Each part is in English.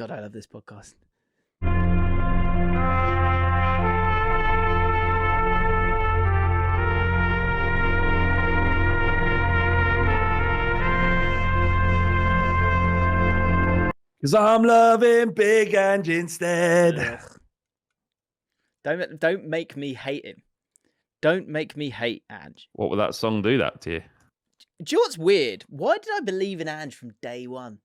God, I love this podcast. Because I'm loving Big Ange instead. Don't make me hate him. Don't make me hate Ange. What would that song do that to you? Do you know what's weird? Why did I believe in Ange from day one?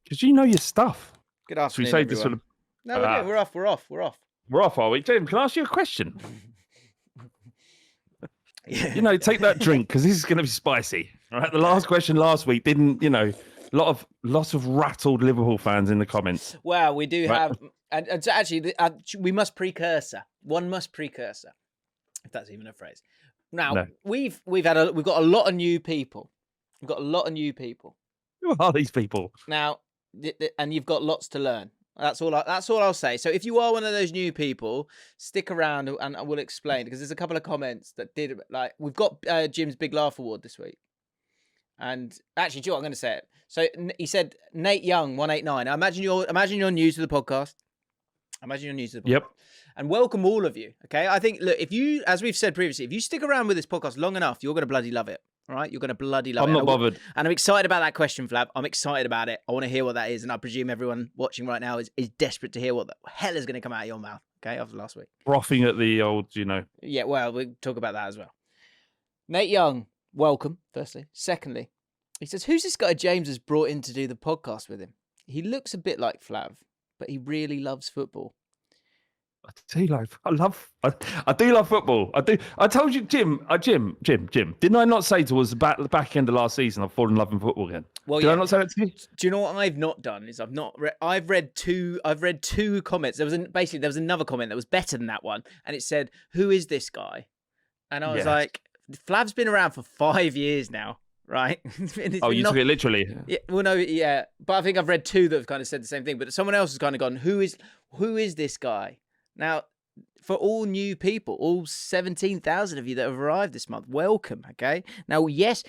Because you know your stuff. Good afternoon, Should we say this sort of... No, we're off. We're off, are we? Jim, can I ask you a question? Yeah. You know, take that drink, because this is going to be spicy. All right, the last question last week didn't, you know... Lots of rattled Liverpool fans in the comments. Well, we do have, and actually, we must precursor. One must precursor, if that's even a phrase. Now No. we've got a lot of new people. We've got a lot of new people. Who are these people? Now, and you've got lots to learn. That's all I'll say. So if you are one of those new people, stick around and I will explain, because there's a couple of comments that did like we've got Jim's Big Laugh Award this week. And actually, do you know what I'm going to say it? So he said, Nate Young, 189. I imagine you're new to the podcast. Yep. And welcome all of you. Okay. I think, look, if you, as we've said previously, if you stick around with this podcast long enough, you're going to bloody love it. All right. You're going to bloody love it. I'm not bothered. And I'm excited about that question, Flab. I'm excited about it. I want to hear what that is. And I presume everyone watching right now is desperate to hear what the hell is going to come out of your mouth. Okay. After last week. Frothing at the old, you know. Yeah. Well, we'll talk about that as well. Nate Young, welcome, firstly. Secondly, he says, who's this guy James has brought in to do the podcast with him? He looks a bit like Flav, but he really loves football. I do love football. I do. I told you, Jim. Didn't I not say towards the back end of last season I've fallen in love with football again? Well, Did I not say that to you? Do you know what I've not done? Is I've read two comments. There was another comment that was better than that one, and it said, "Who is this guy?" And I was like, "Flav's been around for 5 years now." Right? You took it literally. Yeah, well, no, yeah, but I think I've read two that have kind of said the same thing. But someone else has kind of gone, "Who is this guy?" Now, for all new people, all 17,000 of you that have arrived this month, welcome. Okay. Now, yes,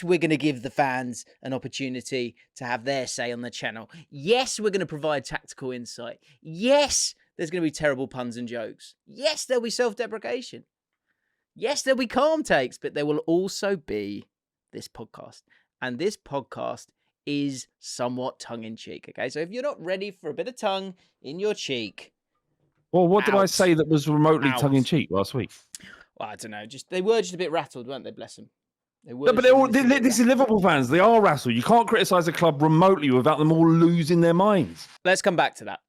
we're going to give the fans an opportunity to have their say on the channel. Yes, we're going to provide tactical insight. Yes, there's going to be terrible puns and jokes. Yes, there'll be self-deprecation. Yes, there'll be calm takes, but there will also be this podcast. And this podcast is somewhat tongue-in-cheek, okay? So if you're not ready for a bit of tongue in your cheek... Well, what did I say that was remotely tongue-in-cheek last week? Well, I don't know. They were just a bit rattled, weren't they? Bless them. No, but this is Liverpool fans. They are rattled. You can't criticise a club remotely without them all losing their minds. Let's come back to that.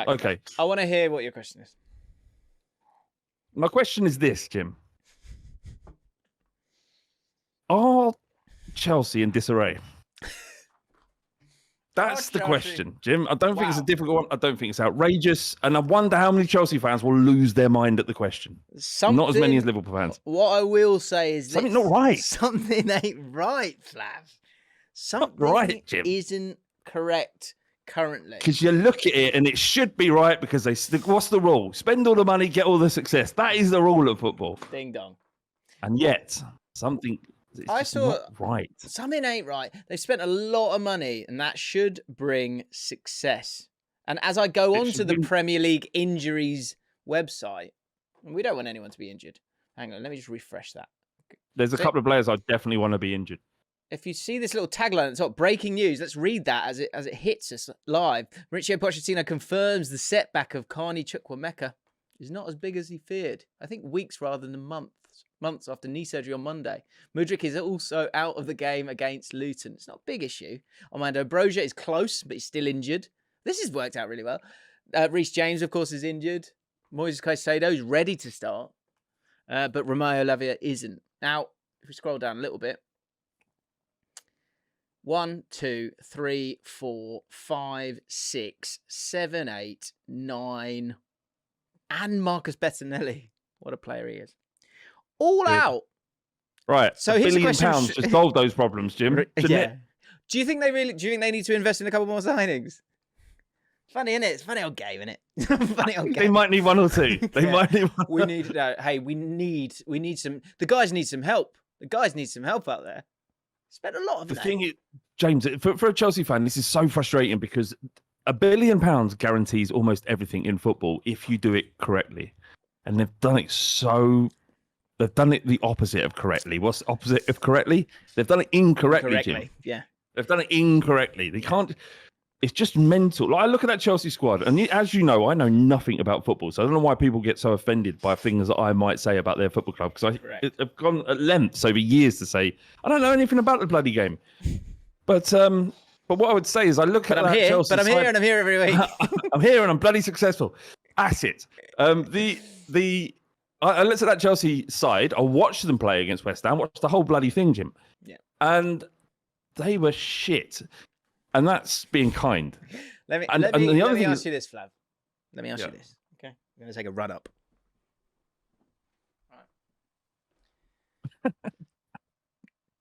Okay. I want to hear what your question is. My question is this, Jim. Are Chelsea in disarray? That's the question, Jim. I don't think it's a difficult one. I don't think it's outrageous. And I wonder how many Chelsea fans will lose their mind at the question. Not as many as Liverpool fans. What I will say is something not right. Something ain't right, Flav. Something not right, Jim. Isn't correct currently. Because you look at it and it should be right because what's the rule? Spend all the money, get all the success. That is the rule of football. Ding dong. And yet, something... right. Something ain't right. They've spent a lot of money, and that should bring success. And as I go on to the Premier League injuries website, we don't want anyone to be injured. Hang on, let me just refresh that. There's a couple of players I definitely want to be injured. If you see this little tagline at the top, breaking news, let's read that as it hits us live. Mauricio Pochettino confirms the setback of Carney Chukwuemeka is not as big as he feared. I think weeks rather than months after knee surgery on Monday. Mudryk is also out of the game against Luton. It's not a big issue. Armando Broja is close, but he's still injured. This has worked out really well. Reece James, of course, is injured. Moises Caicedo is ready to start, but Romeo Lavia isn't. Now, if we scroll down a little bit, 1, 2, 3, 4, 5, 6, 7, 8, 9, and Marcus Bettinelli. What a player he is. All out. Right. So £1 here's billion a question. to solve those problems, Jim. Yeah. Do you think they need to invest in a couple more signings? Funny, isn't it? It's a funny old game, isn't it? Funny old game. They might need one or two. They might need one. We need some. The guys need some help. The guys need some help out there. Spent a lot of the thing is, James, for a Chelsea fan, this is so frustrating because £1 billion guarantees almost everything in football if you do it correctly. And they've done it they've done it the opposite of correctly. What's the opposite of correctly? They've done it incorrectly, Jim. Yeah. They've done it incorrectly. They can't. It's just mental. Like, I look at that Chelsea squad, and as you know, I know nothing about football, so I don't know why people get so offended by things that I might say about their football club, because I've gone at lengths over years to say I don't know anything about the bloody game. But what I would say is I look at that Chelsea side. But I'm here and I'm here every week. I'm here and I'm bloody successful. That's it. I looked at that Chelsea side. I watched them play against West Ham. Watched the whole bloody thing, Jim. Yeah. And they were shit. And that's being kind. Let me ask you this, Flav. Let me ask you this. Okay. I'm going to take a run up. Right.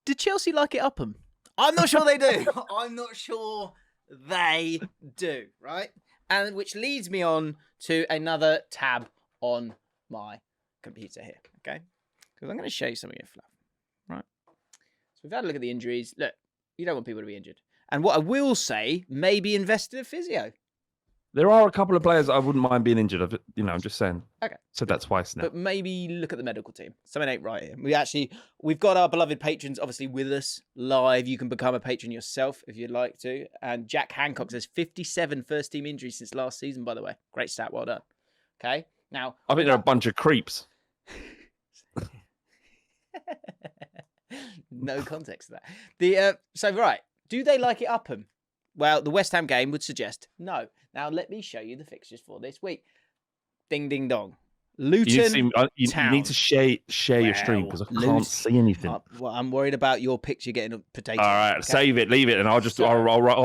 Did Chelsea like it up them? I'm not sure they do. I'm not sure they do, right? And which leads me on to another tab on my computer here, okay? Because I'm going to show you something here, Flav. Right? So we've had a look at the injuries. Look, you don't want people to be injured. And what I will say, maybe invest in a physio. There are a couple of players that I wouldn't mind being injured. I'm just saying. Okay. Said that twice now. But maybe look at the medical team. Something ain't right here. We've got our beloved patrons obviously with us live. You can become a patron yourself if you'd like to. And Jack Hancock says 57 first team injuries since last season, by the way. Great stat. Well done. Okay. Now, I think they're a bunch of creeps. No context to that. Right. Do they like it up them? Well, the West Ham game would suggest no. Now, let me show you the fixtures for this week. Ding, ding, dong. Luton, you need to share your stream because I can't see anything. Well, I'm worried about your picture getting a potato. All right, save it, leave it, and I'll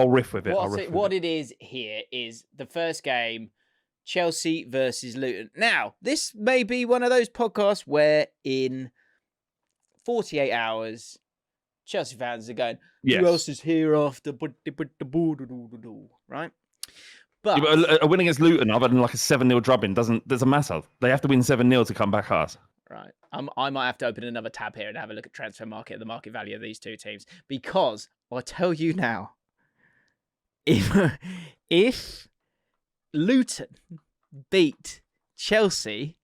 riff with it. What it is here is the first game, Chelsea versus Luton. Now, this may be one of those podcasts where in 48 hours, Chelsea fans are going, who else is here after? Right? But a win against Luton, other than like a 7-0 drubbing, doesn't matter. They have to win 7-0 to come back us. Right. I might have to open another tab here and have a look at transfer market, the market value of these two teams. Because I'll tell you now, if Luton beat Chelsea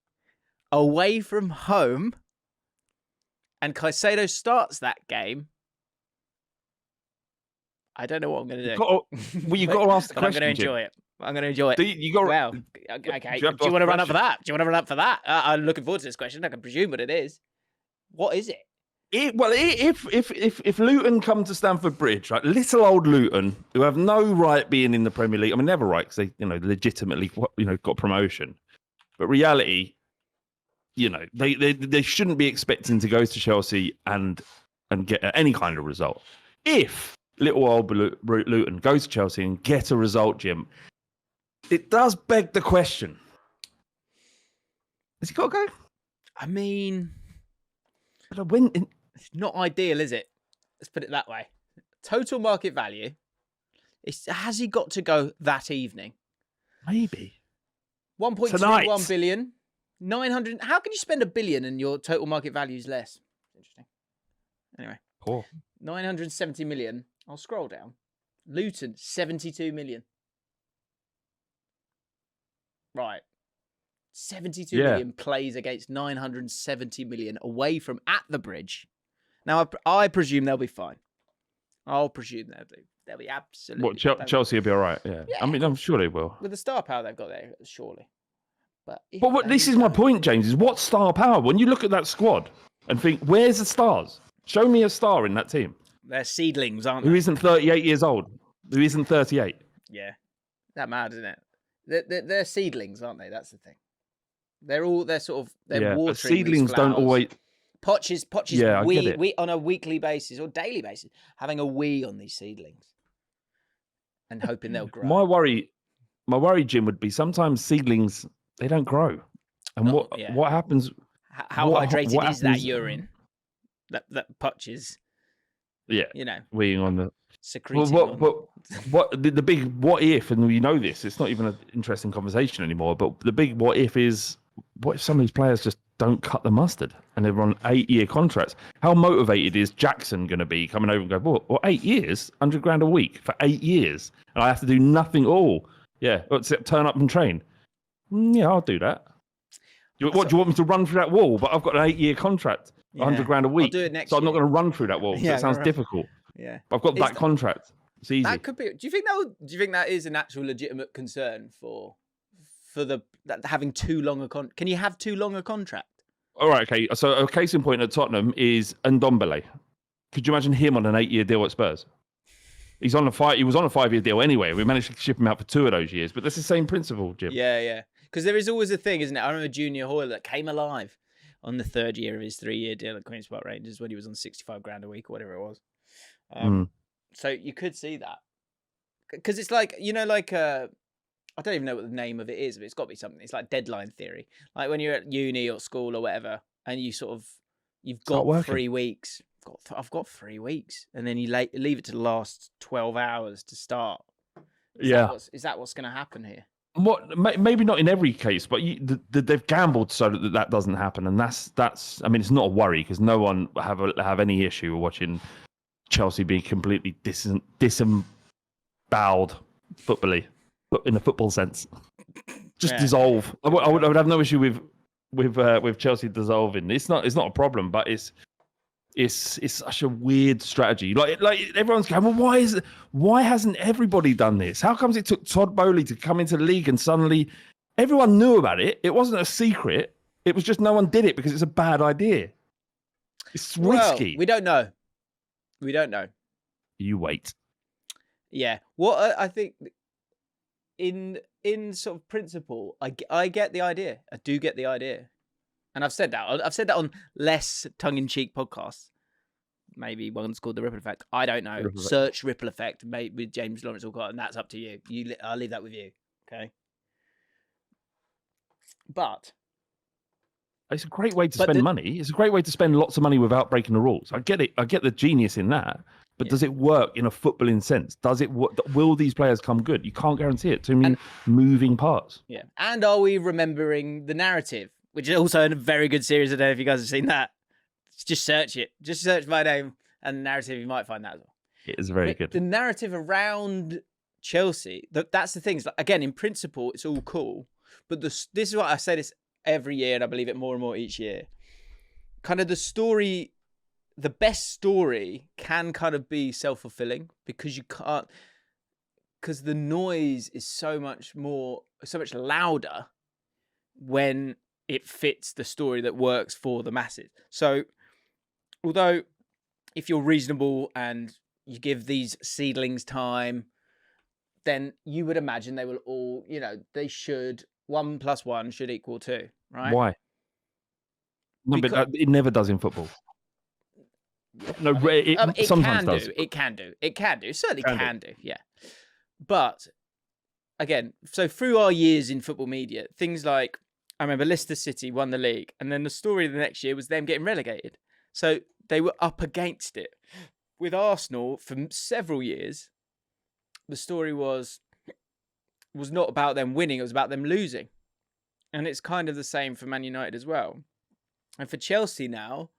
away from home and Caicedo starts that game, I don't know what I'm going to do. You've got to ask the question. I'm going to enjoy it. I'm going to enjoy it. Well, okay. Do you want to run up for that? I'm looking forward to this question. I can presume what it is. What is it? If Luton come to Stamford Bridge, right, little old Luton, who have no right being in the Premier League. I mean, never right because they, legitimately, got promotion. But reality, they shouldn't be expecting to go to Chelsea and get any kind of result. If little old Luton goes to Chelsea and get a result, Jim, it does beg the question. Has he got to go? I mean, it's not ideal, is it? Let's put it that way. Total market value. Has he got to go that evening? Maybe. 1.21 billion. 900. How can you spend $1 billion and your total market value is less? Interesting. Anyway. Poor. 970 million. I'll scroll down. Luton, 72 million. Right. 72 million plays against 970 million away from at the Bridge. Now, I presume they'll be fine. I'll presume they'll be absolutely fine. Chelsea will be all right, yeah. I mean, I'm sure they will. With the star power they've got there, surely. But this is my point, James, is what star power? When you look at that squad and think, where's the stars? Show me a star in that team. They're seedlings, aren't they? Who isn't 38 years old? Who isn't 38? Yeah. That mad, isn't it? They're seedlings, aren't they? That's the thing. They're watering seedlings these don't always. Poch is we on a weekly basis or daily basis having a wee on these seedlings and hoping they'll grow. My worry, Jim, would be sometimes seedlings they don't grow, and what happens? How hydrated is that urine? That Poch is. Yeah, weeing on the secreting. What the big what if, and we know this, it's not even an interesting conversation anymore. But the big what if is, what if some of these players just don't cut the mustard, and they're on 8-year contracts. How motivated is Jackson going to be coming over and go, well, 8 years, 100 grand a week for 8 years, and I have to do nothing at all? Yeah, except turn up and train. Yeah, I'll do that. Do you want me to run through that wall? But I've got an 8-year contract, 100 grand a week. I'll do it next so I'm year. not going to run through that wall. That sounds difficult. Yeah, but I've got that contract. It's easy. That could be. Do you think that is an actual legitimate concern for having too long a contract? Can you have too long a contract? All right, okay. So a case in point at Tottenham is Ndombele. Could you imagine him on an 8-year deal at Spurs? He was on a 5-year deal anyway. We managed to ship him out for 2 of those years, but that's the same principle, Jim. Yeah. Because there is always a thing, isn't it? I remember Junior Hoyle that came alive on the 3rd year of his 3-year deal at Queen's Park Rangers when he was on 65 grand a week or whatever it was. So you could see that. Because it's like, I don't even know what the name of it is, but it's got to be something. It's like deadline theory. Like when you're at uni or school or whatever, and you've got 3 weeks. I've got 3 weeks, and then you leave it to the last 12 hours to start. Is that what's going to happen here? Maybe not in every case, but they've gambled so that doesn't happen, and that's. I mean, it's not a worry because no one have any issue with watching Chelsea being completely disemboweled footballly, in a football sense. Just dissolve. I would have no issue with Chelsea dissolving. It's not a problem, but it's such a weird strategy. Like everyone's going, well, why hasn't everybody done this? How comes it took Todd Bowley to come into the league and suddenly everyone knew about it? It wasn't a secret. It was just no one did it because it's a bad idea. It's risky. We don't know. You wait. Yeah. What I think in sort of principle, I get the idea. I do get the idea. And I've said that. I've said that on less tongue-in-cheek podcasts. Maybe one's called The Ripple Effect. I don't know. Search Ripple Effect with James Lawrence Allcott, and that's up to you. I'll leave that with you. Okay? But it's a great way to spend money. It's a great way to spend lots of money without breaking the rules. I get it. I get the genius in that. But does it work in a footballing sense? Does it work? Will these players come good? You can't guarantee it. Too many moving parts. Yeah. And are we remembering the narrative? Which is also a very good series. I don't know if you guys have seen that. Just search it. Just search my name and the narrative. You might find that as well. It is very good. The narrative around Chelsea, that's the thing. Like, again, in principle, it's all cool. But this is what I say this every year, and I believe it more and more each year. Kind of the story, the best story can kind of be self-fulfilling because because the noise is so much louder when it fits the story that works for the masses. So, although if you're reasonable and you give these seedlings time, then you would imagine they will all, they should, 1 + 1 should equal 2, right? Why? No, but it never does in football. No, it sometimes does. It can do. It certainly can do, yeah. But, again, so through our years in football media, things like, I remember Leicester City won the league, and then the story the next year was them getting relegated. So they were up against it. With Arsenal, for several years, the story was not about them winning, it was about them losing. And it's kind of the same for Man United as well. And for Chelsea now,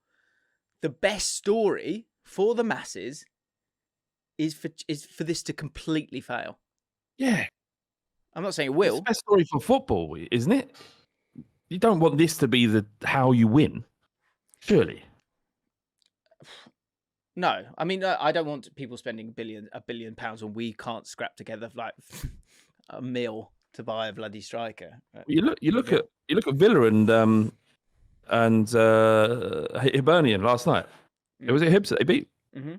the best story for the masses is for this to completely fail. Yeah. I'm not saying it will. It's the best story for football, isn't it? You don't want this to be how you win, surely. No, I mean I don't want people spending £1 billion when we can't scrap together like a meal to buy a bloody striker. You look at Villa and Hibernian last night. It was at Hibs that they beat. Mm-hmm.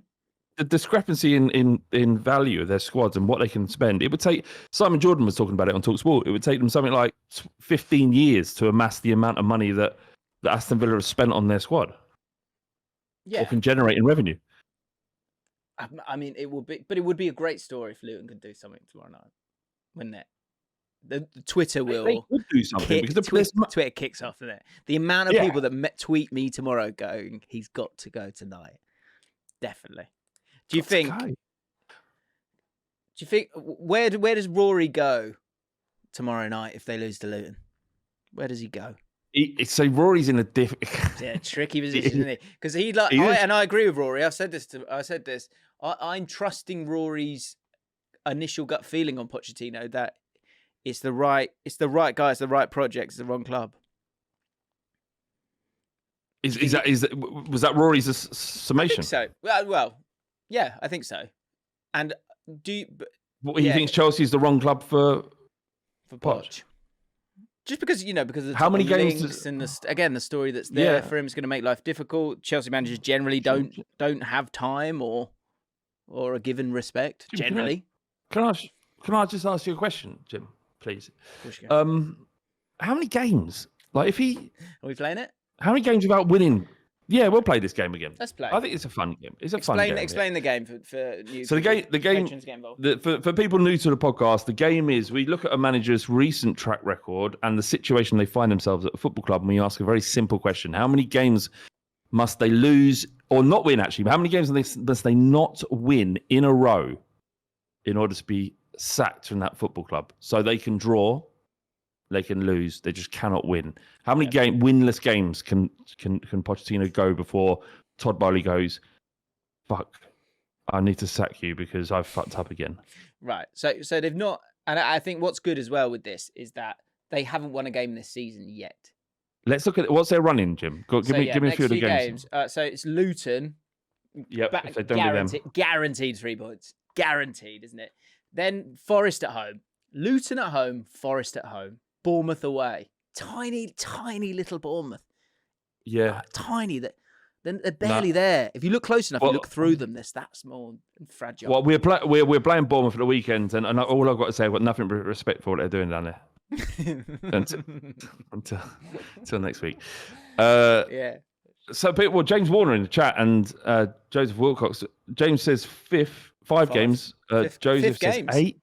The discrepancy in value of their squads and what they can spend. It would take, Simon Jordan was talking about it on TalkSport, it would take them something like 15 years to amass the amount of money that Aston Villa has spent on their squad. Yeah. Or can generate in revenue. I mean, it would be a great story if Luton could do something tomorrow night. Wouldn't it? The Twitter will they could do something because Twitter kicks off, isn't it? The amount of people that tweet me tomorrow going, he's got to go tonight. Definitely. Do you think where does Rory go tomorrow night if they lose to Luton? Where does he go? So Rory's in a tricky position, isn't he? Because and I agree with Rory. I said this. I'm trusting Rory's initial gut feeling on Pochettino that it's the right guy, it's the right project, it's the wrong club. Was that Rory's summation? I think so. Well, yeah, I think so. And he thinks Chelsea's the wrong club for Poch? Just because because of the how many games and the story that's there for him is going to make life difficult. Chelsea managers generally don't have time or a given respect. Jim, generally, can I just ask you a question, Jim, please? How many games? Like, if he are we playing it? How many games without winning? Yeah, we'll play this game again. Let's play. I think it's a fun game. Fun game. Explain the game for new. So the game for people new to the podcast, the game is we look at a manager's recent track record and the situation they find themselves at a football club, and we ask a very simple question: how many games must they lose or not win? Actually, how many games must they not win in a row in order to be sacked from that football club? So they can draw. They can lose. They just cannot win. How many winless games can Pochettino go before Todd Bowley goes, fuck, I need to sack you because I've fucked up again? Right. So they've not, and I think what's good as well with this is that they haven't won a game this season yet. Let's look at what's their running, Jim. Give me a few of the games. So it's Luton. Yep. If they don't get them. Guaranteed 3 points. Guaranteed, isn't it? Then Forest at home. Luton at home. Forest at home. Bournemouth away. Tiny little Bournemouth. Yeah. Tiny. They're barely there. If you look close enough, you look through them, they're that small and fragile. Well, we're playing Bournemouth at the weekend, and all I've got to say, I've got nothing but respect for what they're doing down there. until next week. Yeah. So, James Warner in the chat and Joseph Wilcox. James says five games. Joseph says 8.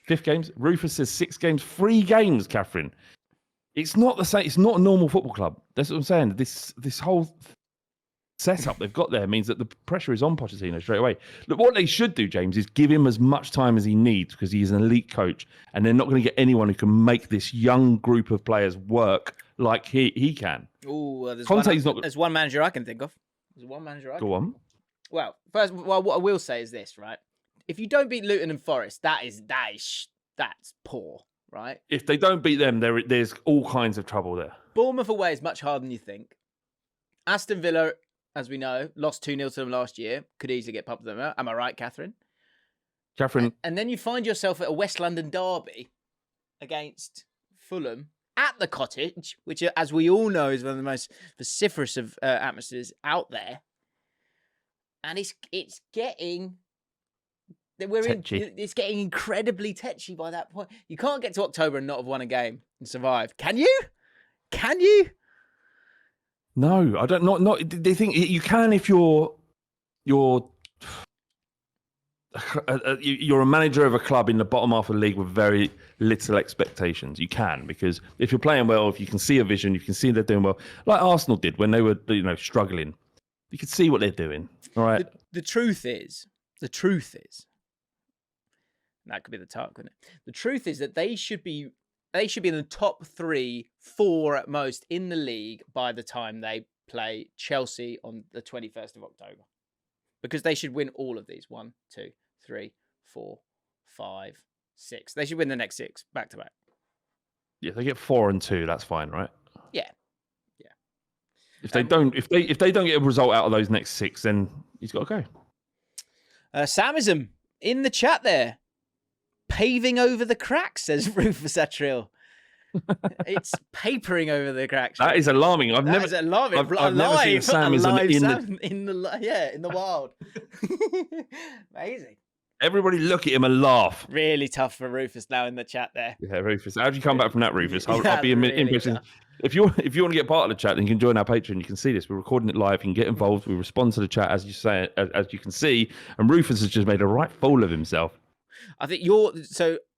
5 games. Rufus says 6 games. 3 games, Catherine. It's not the same. It's not a normal football club. That's what I'm saying. This whole setup they've got there means that the pressure is on Pochettino straight away. Look, what they should do, James, is give him as much time as he needs because he's an elite coach, and they're not going to get anyone who can make this young group of players work like he can. Oh, there's one manager I can think of. Go on. Well, first, what I will say is this, right? If you don't beat Luton and Forest, that's poor, right? If they don't beat them, there's all kinds of trouble there. Bournemouth away is much harder than you think. Aston Villa, as we know, lost 2-0 to them last year. Could easily get pumped them out. Am I right, Catherine? And then you find yourself at a West London derby against Fulham at the Cottage, which, as we all know, is one of the most vociferous of atmospheres out there. And it's getting... It's getting incredibly tetchy by that point. You can't get to October and not have won a game and survive. Can you? No, I don't. Not. They think you can if you're a manager of a club in the bottom half of the league with very little expectations. You can, because if you're playing well, if you can see a vision, you can see they're doing well, like Arsenal did when they were struggling. You could see what they're doing. All right. The truth is. That could be the talk, couldn't it? The truth is that they should be in the top 3, 4 at most in the league by the time they play Chelsea on the 21st of October. Because they should win all of these. 1, 2, 3, 4, 5, 6. They should win the next 6 back to back. Yeah, they get 4 and 2, that's fine, right? Yeah. If they don't get a result out of those next 6, then he's got to go. Samism in the chat there. Paving over the cracks, says Rufus Atrill. It's papering over the cracks. That is alarming. I've never seen a Samism in the wild. Amazing. Everybody look at him and laugh. Really tough for Rufus now in the chat there. Yeah, Rufus. How'd you come back from that, Rufus? I'll be interested. If you want to get part of the chat, then you can join our Patreon. You can see this. We're recording it live. You can get involved. We respond to the chat as you say, as you can see. And Rufus has just made a right fool of himself. I think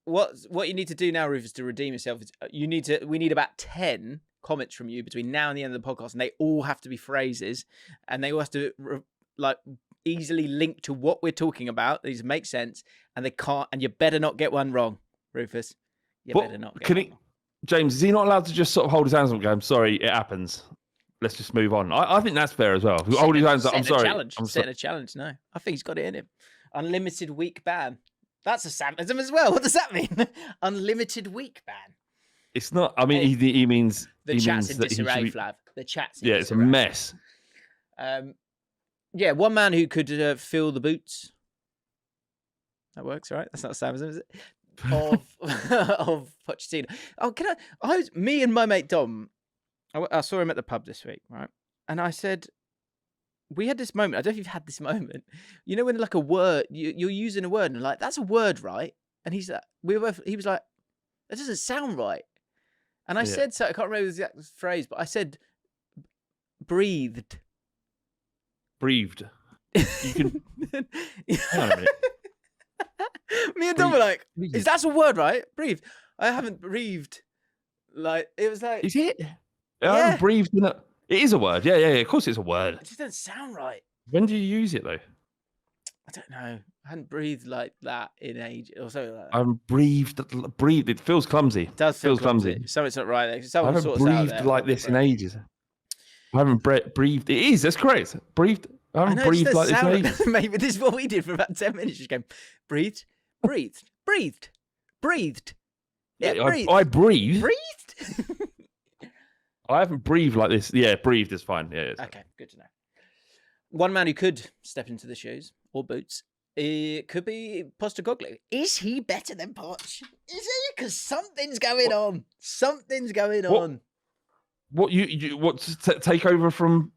what you need to do now, Rufus, to redeem yourself is we need about 10 comments from you between now and the end of the podcast, and they all have to be phrases, and they all have to easily link to what we're talking about. These make sense, and they can't. And you better not get one wrong, Rufus. Better not. James, is he not allowed to just sort of hold his hands up and go, I'm sorry, it happens. Let's just move on. I think that's fair as well. Hold his hands up, I'm sorry. Setting a challenge, no. I think he's got it in him. Unlimited week ban. That's a Samism as well. What does that mean? Unlimited week ban. It's not, I mean, he means... The chat's in disarray, Flav. The chat's in disarray. It's a mess. Yeah, one man who could fill the boots. That works, right? That's not Samism, is it? Of Pochettino. Oh, me and my mate Dom, I saw him at the pub this week, right? And I said, we had this moment. I don't know if you've had this moment. You know, when like a word, you're using a word and like, that's a word, right? And he was like, that doesn't sound right. And I said, so I can't remember the exact phrase, but I said, breathed. Breathed. You can. Hang on a minute. Me and Dom were like, is that a word, right? Breathed. I haven't breathed. Like, it was like. Is it? I haven't breathed. It is a word. Yeah. Of course it's a word. It just doesn't sound right. When do you use it, though? I don't know. I hadn't breathed like that in age or something like that. I haven't breathed. It feels clumsy. It does feel clumsy. Something's not right there. I haven't breathed like this in ages. I haven't breathed. It is. That's correct. Breathed. I haven't breathed like this in ages. Maybe this is what we did for about 10 minutes. Just going, breathed. Yeah, breathed. I breathed. Breathed? I haven't breathed like this. Yeah, breathed is fine. Yeah. Okay, good to know. One man who could step into the shoes or boots, it could be Postecoglou. Is he better than Poch? Is he? Because something's going on. Something's going on. What take over from?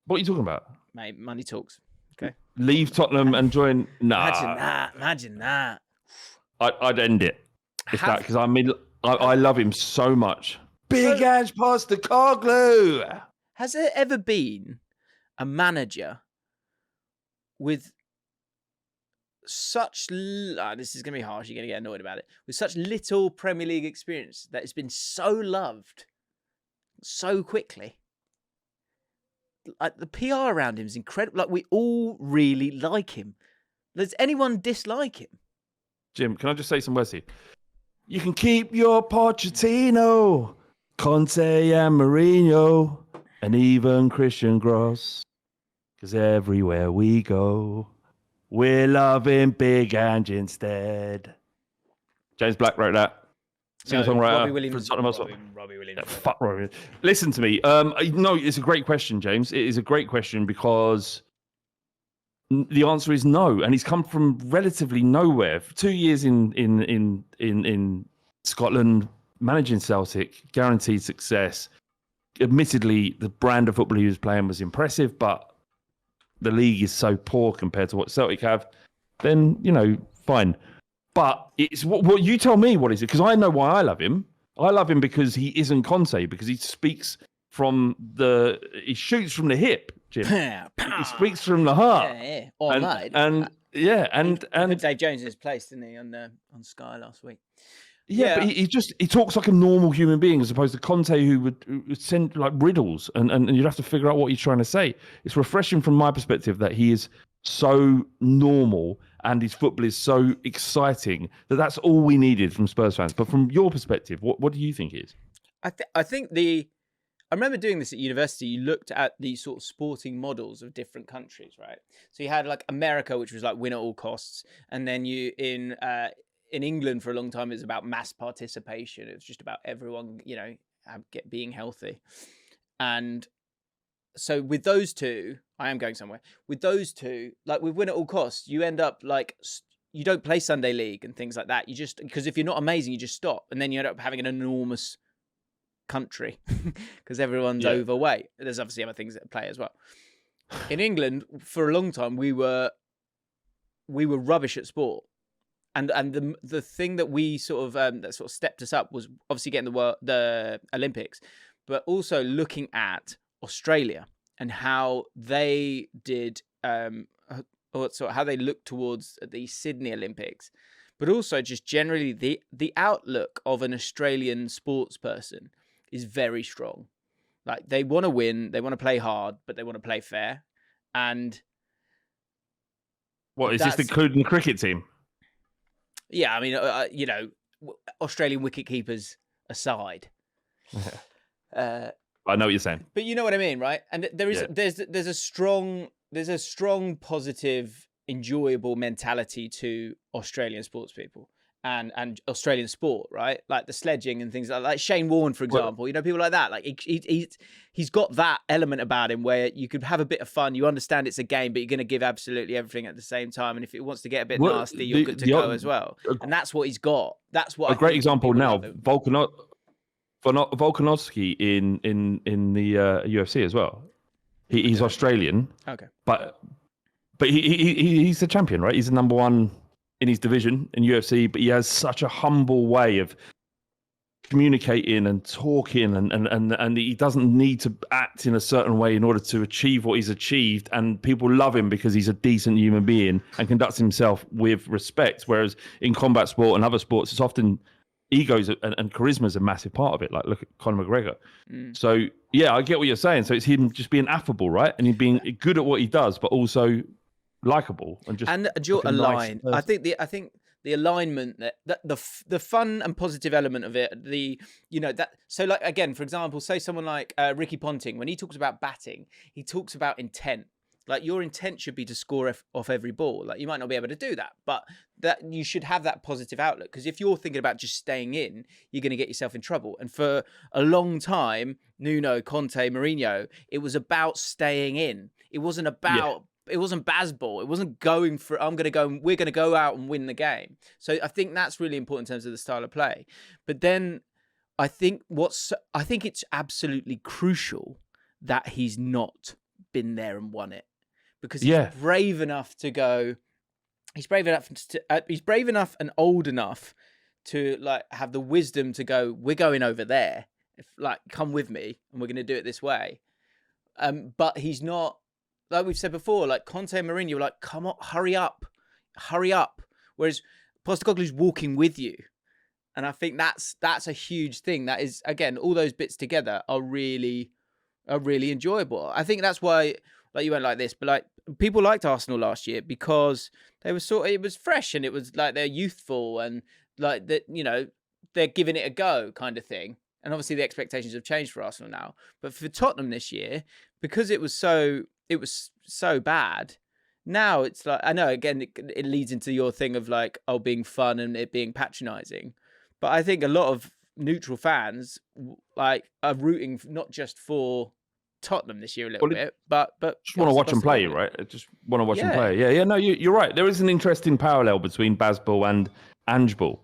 What are you talking about? Mate, money talks. Okay. Leave Tottenham and join. Nah. Imagine that. I'd end it because I love him so much. Big Ange Postecoglou. Has there ever been a manager with such this is going to be harsh, you're going to get annoyed about it, with such little Premier League experience that it's been so loved so quickly? Like, the PR around him is incredible. Like, we all really like him. Does anyone dislike him? Jim, can I just say some words here? You can keep your Pochettino, Conte and Mourinho, and even Christian Gross. Because everywhere we go, we're loving Big Ange instead. James Black wrote that. Singer-songwriter. Robbie Williams. Fuck Robbie Williams. Listen to me. No, it's a great question, James. It is a great question because the answer is no, and he's come from relatively nowhere. For 2 years in Scotland, managing Celtic, guaranteed success. Admittedly, the brand of football he was playing was impressive, but the league is so poor compared to what Celtic have. Then, fine. But it's what you tell me. What is it? Because I know why I love him. I love him because he isn't Conte, because he speaks he shoots from the hip, Jim. He speaks from the heart. Yeah. And Dave Jones in his place, didn't he, on Sky last week? Yeah, but he talks like a normal human being, as opposed to Conte, who would send like riddles, and you'd have to figure out what he's trying to say. It's refreshing from my perspective that he is so normal and his football is so exciting that's all we needed from Spurs fans. But from your perspective, what do you think it is? I think I remember doing this at university. You looked at the sort of sporting models of different countries, right? So you had like America, which was like win at all costs, and then in England for a long time, it was about mass participation. It was just about everyone, being healthy. And so with those two, I am going somewhere. With those two, like with win at all costs, you end up like, you don't play Sunday League and things like that. You just, because if you're not amazing, you just stop. And then you end up having an enormous country because everyone's overweight. There's obviously other things that play as well. In England, for a long time, we were rubbish at sport. And the thing that we sort of stepped us up was obviously getting the Olympics, but also looking at Australia and how they did, how they looked towards the Sydney Olympics, but also just generally the outlook of an Australian sports person is very strong. Like, they want to win, they want to play hard, but they want to play fair. And what is this, including the cricket team? Yeah, I mean, Australian wicket keepers aside. I know what you're saying, but you know what I mean, right? And there's a strong positive, enjoyable mentality to Australian sports people and Australian sport, right? Like the sledging and things like Shane Warne, for example. You know, people like that. Like he's got that element about him where you could have a bit of fun. You understand it's a game, but you're going to give absolutely everything at the same time. And if it wants to get a bit nasty, you're good to go as well. And that's what he's got. That's what a great example now. Volkanovski in the UFC as well. He's Australian. Okay. But he's the champion, right? He's the number one in his division in UFC, but he has such a humble way of communicating and talking and he doesn't need to act in a certain way in order to achieve what he's achieved, and people love him because he's a decent human being and conducts himself with respect. Whereas in combat sport and other sports, it's often egos and charisma is a massive part of it. Like look at Conor McGregor. So yeah, I get what you're saying. So it's him just being affable, right? And he's being good at what he does, but also likable and just aligned. I think the alignment, that the fun and positive element of it, so like again, for example, say someone like Ricky Ponting, when he talks about batting, he talks about intent. Like your intent should be to score off every ball. Like you might not be able to do that, but that you should have that positive outlook. Because if you're thinking about just staying in, you're going to get yourself in trouble. And for a long time, Nuno, Conte, Mourinho, it was about staying in. It wasn't about. It wasn't Bazball. It wasn't going for, we're going to go out and win the game. So I think that's really important in terms of the style of play. But then I think it's absolutely crucial that he's not been there and won it, because he's brave enough to go. He's brave enough and old enough to like have the wisdom to go, we're going over there. Come with me and we're going to do it this way. But he's not. Like we've said before, like Conte and Mourinho were like, come on, hurry up. Whereas Postecoglou's walking with you. And I think that's a huge thing. That is, again, all those bits together are really enjoyable. I think that's why, like you went like this, but like people liked Arsenal last year because they were it was fresh and it was like they're youthful and like that, they're giving it a go kind of thing. And obviously the expectations have changed for Arsenal now. But for Tottenham this year, because it was so bad. Now it's like, I know, again, it leads into your thing of like, being fun and it being patronizing. But I think a lot of neutral fans like are rooting not just for Tottenham this year a little bit, but just want to watch them play, right? Just want to watch them play. Yeah. No, you're right. There is an interesting parallel between Bazball and Ange Ball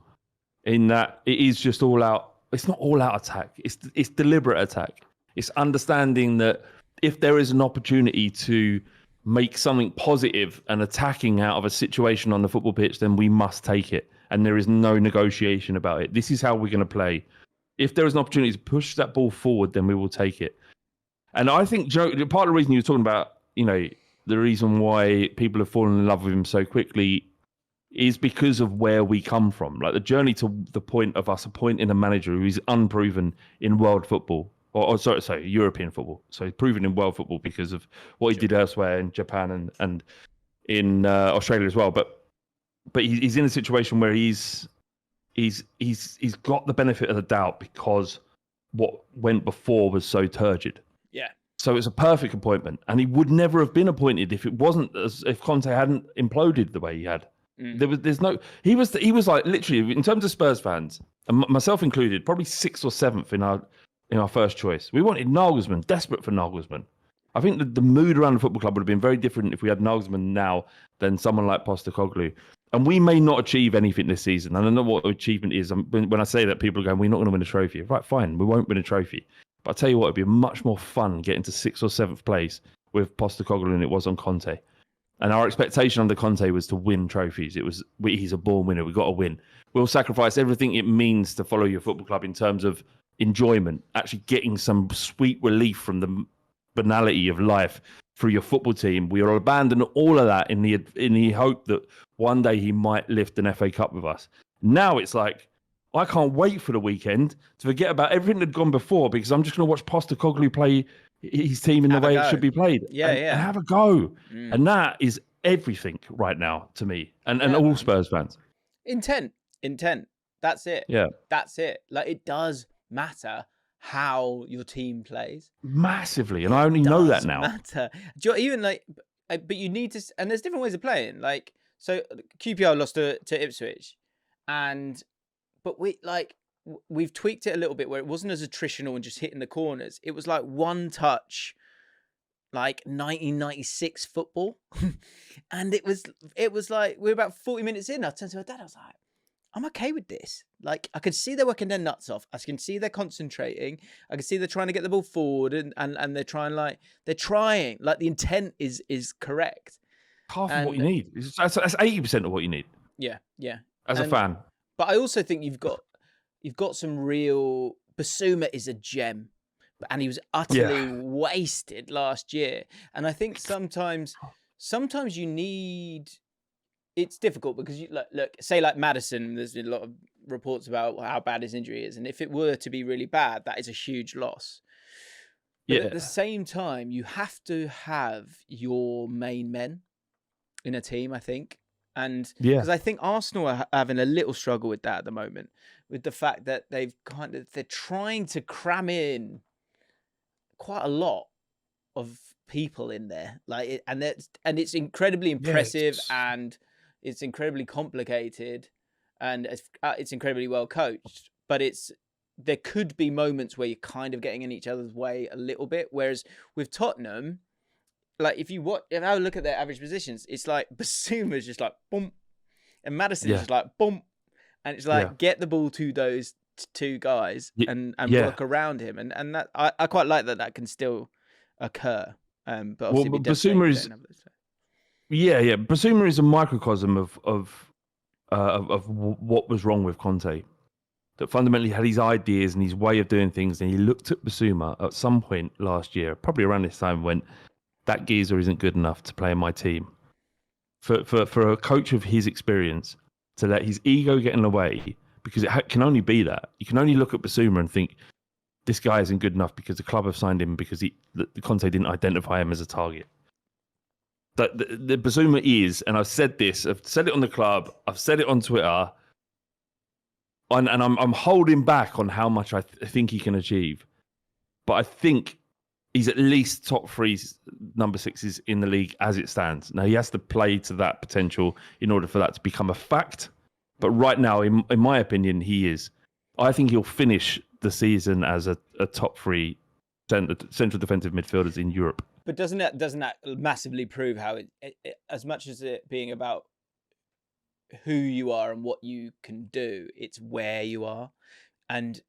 in that it is just all out. It's not all out attack. It's deliberate attack. It's understanding that if there is an opportunity to make something positive and attacking out of a situation on the football pitch, then we must take it. And there is no negotiation about it. This is how we're going to play. If there is an opportunity to push that ball forward, then we will take it. And I think, Joe, part of the reason you were talking about, the reason why people have fallen in love with him so quickly is because of where we come from. Like the journey to the point of us appointing a manager who is unproven in world football. Sorry, European football. So he's proven in world football because of what he did elsewhere in Japan and in Australia as well. But he's in a situation where he's got the benefit of the doubt because what went before was so turgid. Yeah. So it's a perfect appointment, and he would never have been appointed if it wasn't if Conte hadn't imploded the way he had. He was like literally, in terms of Spurs fans, and myself included, probably 6th or 7th in our first choice. We wanted Nagelsmann, desperate for Nagelsmann. I think the mood around the football club would have been very different if we had Nagelsmann now than someone like Postecoglou. And we may not achieve anything this season. I don't know what achievement is. When I say that, people are going, we're not going to win a trophy. Right, fine, we won't win a trophy. But I'll tell you what, it'd be much more fun getting to 6th or 7th place with Postecoglou than it was on Conte. And our expectation under Conte was to win trophies. He's a born winner. We've got to win. We'll sacrifice everything it means to follow your football club in terms of enjoyment, actually getting some sweet relief from the banality of life through your football team. We will abandon all of that in the hope that one day he might lift an FA Cup with us. Now it's like, I can't wait for the weekend to forget about everything that had gone before because I'm just going to watch Postecoglou play his team in the way it should be played. And have a go. And that is everything right now to me and all Spurs fans. Intent. That's it. Yeah. That's it. Like, it does matter how your team plays. Massively. And I only know that now. Matter. Even like, but you need to, and there's different ways of playing. Like, so QPR lost to Ipswich, but we've tweaked it a little bit where it wasn't as attritional and just hitting the corners. It was like one touch, like 1996 football. And it was like, we were about 40 minutes in. I turned to my dad, I was like, I'm okay with this. Like, I could see they're working their nuts off. I can see they're concentrating. I can see they're trying to get the ball forward, and they're trying, like the intent is correct. Half of what you need. That's 80% of what you need. Yeah. As a fan. But I also think you've got some real. Basuma is a gem, and he was utterly wasted last year. And I think sometimes you need. It's difficult because you look, say like Maddison. There's been a lot of reports about how bad his injury is, and if it were to be really bad, that is a huge loss. But at the same time, you have to have your main men in a team, I think. And because I think Arsenal are having a little struggle with that at the moment, with the fact that they're trying to cram in quite a lot of people in there, and it's incredibly impressive, and it's incredibly complicated, and it's incredibly well coached. But there could be moments where you're kind of getting in each other's way a little bit. Whereas with Tottenham, like if you have a look at their average positions, it's like Basuma's just like boom, and Maddison's just like boom, and it's like get the ball to those two guys and work around him, and that I quite like that can still occur. But obviously Basuma is Basuma is a microcosm of what was wrong with Conte. That fundamentally had his ideas and his way of doing things, and he looked at Basuma at some point last year, probably around this time, and went, that geezer isn't good enough to play in my team. For a coach of his experience to let his ego get in the way, because it can only be that. You can only look at Basuma and think, this guy isn't good enough because the club have signed him because the Conte didn't identify him as a target. The Basuma is, and I've said this, I've said it on the club, I've said it on Twitter, and I'm holding back on how much I think he can achieve. But I think he's at least top 3 number 6s in the league as it stands. Now, he has to play to that potential in order for that to become a fact. But right now, in my opinion, he is. I think he'll finish the season as a top 3 central defensive midfielders in Europe. But doesn't that massively prove how it as much as it being about who you are and what you can do, it's where you are, and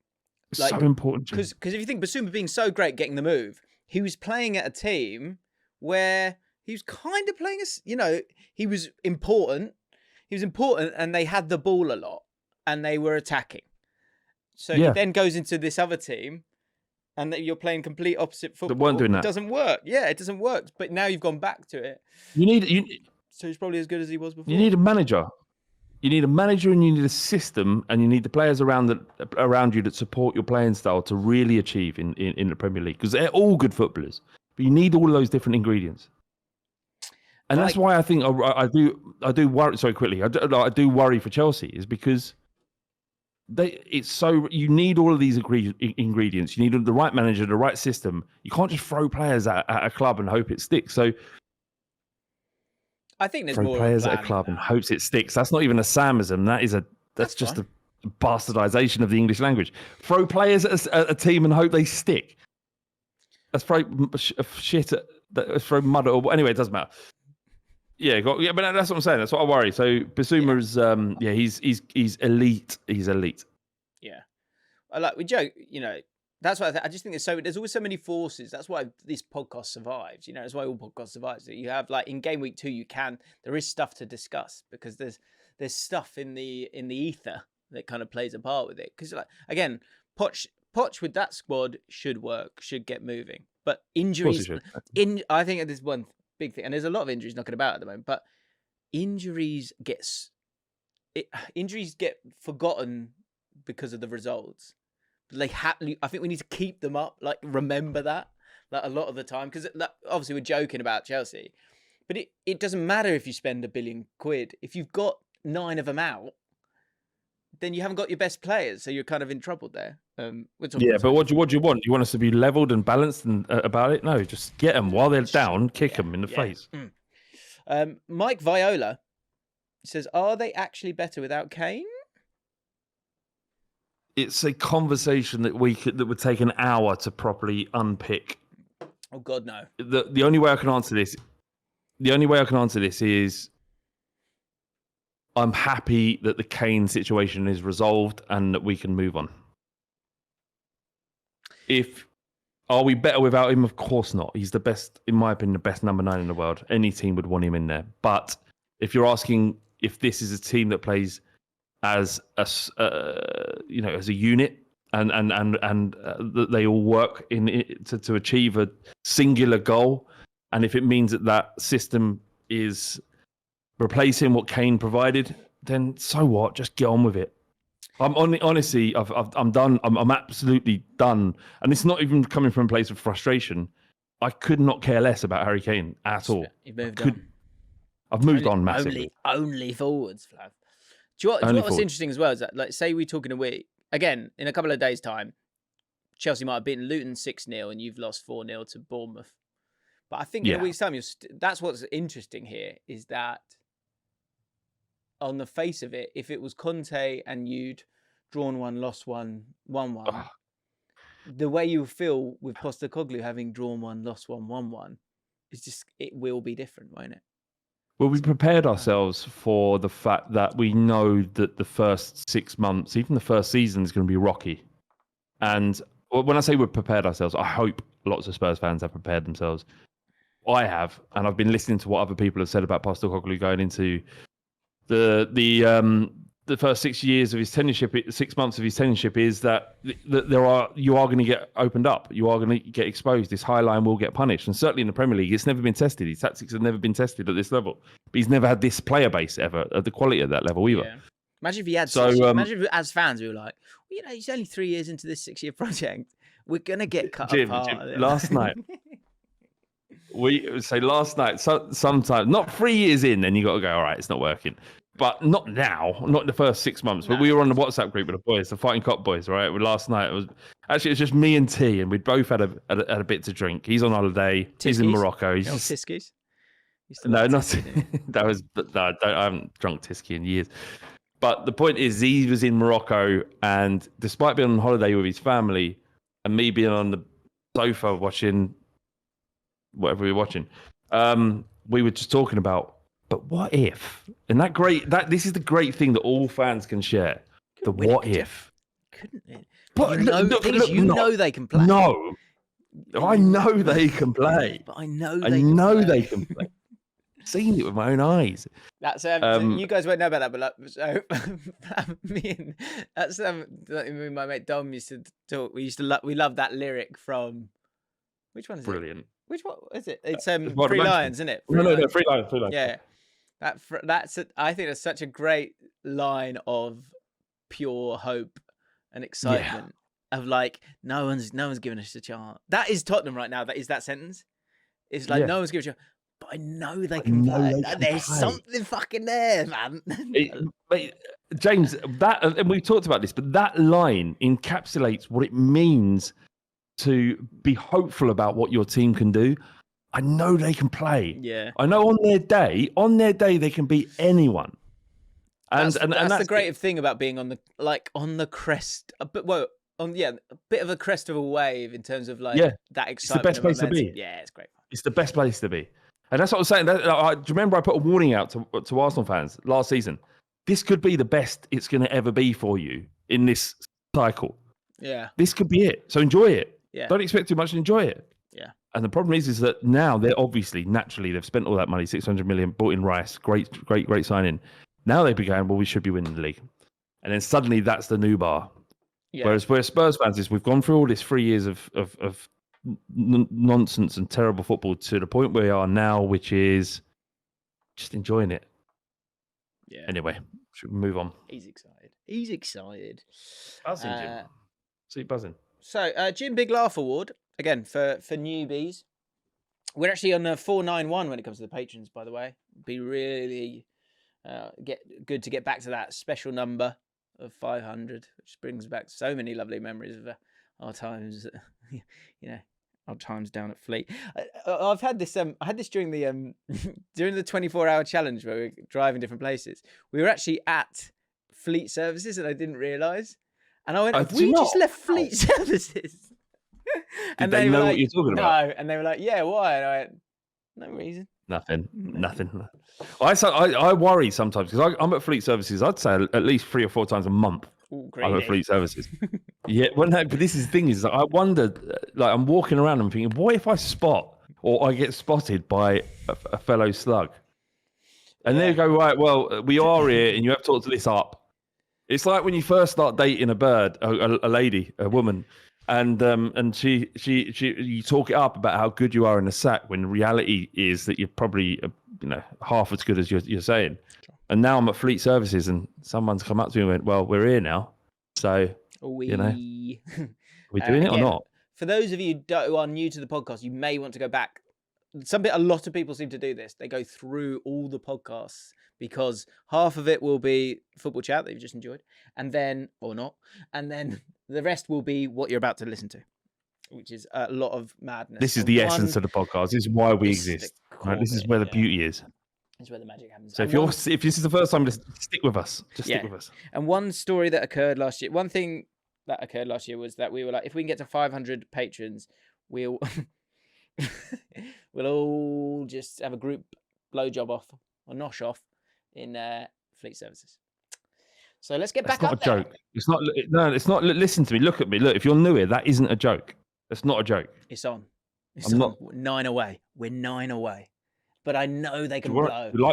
so important. Because if you think Basuma being so great getting the move, he was playing at a team where he was kind of playing he was important. He was important, and they had the ball a lot, and they were attacking. So he then goes into this other team, and you're playing complete opposite football. They weren't doing that. It doesn't work. Yeah, it doesn't work. But now you've gone back to it. So he's probably as good as he was before. You need a manager. You need a manager, and you need a system, and you need the players around you that support your playing style to really achieve in the Premier League, because they're all good footballers. But you need all of those different ingredients. And that's why I think I do worry. Sorry, quickly. I do worry for Chelsea, is because you need all of these ingredients. You need the right manager, the right system. You can't just throw players at a club and hope it sticks. So I think there's throw more players at a club and hopes it sticks. That's not even a Samism. That's just a bastardization of the English language. Throw players at a team and hope they stick. That's throw shit at throw mud at. Anyway, it doesn't matter. But that's what I'm saying. That's what I worry. So Basuma is, he's elite. He's elite. Yeah, we joke. That's why I just think there's always so many forces. That's why this podcast survives. That's why all podcasts survive. So you have in game week 2, there is stuff to discuss, because there's stuff in the ether that kind of plays a part with it. Because again, Poch with that squad should work, should get moving. But injuries, I think there's one big thing, and there's a lot of injuries knocking about at the moment. But injuries get forgotten because of the results. I think we need to keep them up. Remember that a lot of the time, because obviously we're joking about Chelsea, but it doesn't matter if you spend £1 billion. If you've got 9 of them out, then you haven't got your best players, so you're kind of in trouble there. Yeah, but what do you want? You want us to be leveled and balanced and about it? No, just get them while they're down, kick them in the face. Mike Viola says, "Are they actually better without Kane?" It's a conversation that would take an hour to properly unpick. Oh God, no. The only way I can answer this. The only way I can answer this is I'm happy that the Kane situation is resolved and that we can move on. Are we better without him? Of course not. He's the best, in my opinion, the best number 9 in the world. Any team would want him in there. But if you're asking if this is a team that plays as as a unit and that they all work to achieve a singular goal, and if it means that system is replacing what Kane provided, then so what? Just get on with it. Honestly, I'm done. I'm absolutely done. And it's not even coming from a place of frustration. I could not care less about Harry Kane at all. You've moved on. I've moved on massively. Only forwards, Flav. Do you know what's interesting as well is that, like, say we talk in a week again in a couple of days' time, Chelsea might have beaten Luton 6-0 and you've lost 4-0 to Bournemouth. But I think in a week's time, that's what's interesting here is that on the face of it, if it was Conte and you'd drawn 1, lost 1, 1-1, the way you feel with Postecoglou having drawn 1, lost 1, 1-1, it will be different, won't it? Well, we prepared ourselves for the fact that we know that the first 6 months, even the first season, is going to be rocky. And when I say we've prepared ourselves, I hope lots of Spurs fans have prepared themselves. I have, and I've been listening to what other people have said about Postecoglou going into the first 6 years of his tenureship, 6 months of his tenureship, is that you are going to get opened up, you are going to get exposed. This high line will get punished, and certainly in the Premier League, it's never been tested. His tactics have never been tested at this level. But he's never had this player base ever at the quality of that level either. Yeah. Imagine if he had. Imagine if, as fans, we were like, well, he's only 3 years into this 6-year project. We're gonna get cut apart. Jim, last night. We say last night. Sometimes not 3 years in, then you got to go. All right, it's not working. But not now, not in the first 6 months. But we were on the WhatsApp group with the boys, the Fighting Cock boys, right? Last night, it was just me and T, and we'd both had a bit to drink. He's on holiday. Tiskies. He's in Morocco. He's Tiskies. No, not that was. No, I haven't drunk Tisky in years. But the point is, he was in Morocco, and despite being on holiday with his family, and me being on the sofa watching whatever we were watching, we were just talking about. But what if? And this is the great thing that all fans can share. The what if. Couldn't it? But you know they can play. No. I know they can play. But I know they can play. Seen it with my own eyes. That's you guys won't know about that, but so me and my mate Dom used to talk. We loved that lyric from which one is Brilliant. it? Which one is it? It's Three Lions, isn't it? No, Three Lions. Yeah. I think that's such a great line of pure hope and excitement of like no one's giving us a chance. That is Tottenham right now. That is that sentence. It's like no one's giving us a chance. But I know they can play. There's something fucking there, man. James, and we've talked about this, but that line encapsulates what it means to be hopeful about what your team can do. I know they can play. Yeah. I know on their day they can beat anyone. And that's the great thing about being on the crest, a bit of a crest of a wave in terms of that excitement. It's the best place to be. Yeah, it's great. It's the best place to be. And that's what I'm saying. Do you remember I put a warning out to Arsenal fans last season? This could be the best it's going to ever be for you in this cycle. Yeah. This could be it. So enjoy it. Yeah. Don't expect too much. Enjoy it. Yeah. And the problem is that now they're obviously, naturally, they've spent all that money, 600 million, bought in Rice. Great signing. Now they'd be going, well, we should be winning the league. And then suddenly that's the new bar. Yeah. Whereas where Spurs fans is, we've gone through all this 3 years of nonsense and terrible football to the point where we are now, which is just enjoying it. Yeah. Anyway, should we move on? He's excited. Buzzing, Jim. See, buzzing. So, Jim Big Laugh Award again for newbies. We're actually on a 491 when it comes to the patrons, by the way. Be really good to get back to that special number of 500, which brings back so many lovely memories of our times, our times down at Fleet. I've had this. I had this during the during the 24-hour challenge where we were driving different places. We were actually at Fleet Services, and I didn't realise. And I went, "Have we just left Fleet Services?" And they know what you're talking about? No, and they were like, "Yeah, why?" And I went, "No reason." Nothing. I worry sometimes because I'm at Fleet Services. I'd say at least 3 or 4 times a month. Ooh, I'm at Fleet Services. Yeah, well, no, but this is the thing is, I wonder, like, I'm walking around and thinking, what if I spot or I get spotted by a fellow slug? And they go, right, well, we are here and you have to talk to this up. It's like when you first start dating a lady, a woman, and she you talk it up about how good you are in the sack when the reality is that you're probably half as good as you're saying. And now I'm at Fleet Services and someone's come up to me and went, well, we're here now, so are we doing it or not? For those of you who are new to the podcast, you may want to go back. A lot of people seem to do this. They go through all the podcasts because half of it will be football chat that you've just enjoyed, and then or not, and then the rest will be what you're about to listen to, which is a lot of madness. This is the essence of the podcast. This is why we exist. Right? This is where the beauty is. It's where the magic happens. So if this is the first time, just stick with us. Stick with us. And one story that occurred last year, one thing that occurred last year was that we were like, if we can get to 500 patrons, we'll all just have a group blowjob off or nosh off in Fleet Services. So let's get back up there. It's not a joke. It's not. It's not. Listen to me. Look at me. Look, if you're new here, that isn't a joke. That's not a joke. It's on. It's on. 9 away. We're 9 away. But I know they can blow. Do you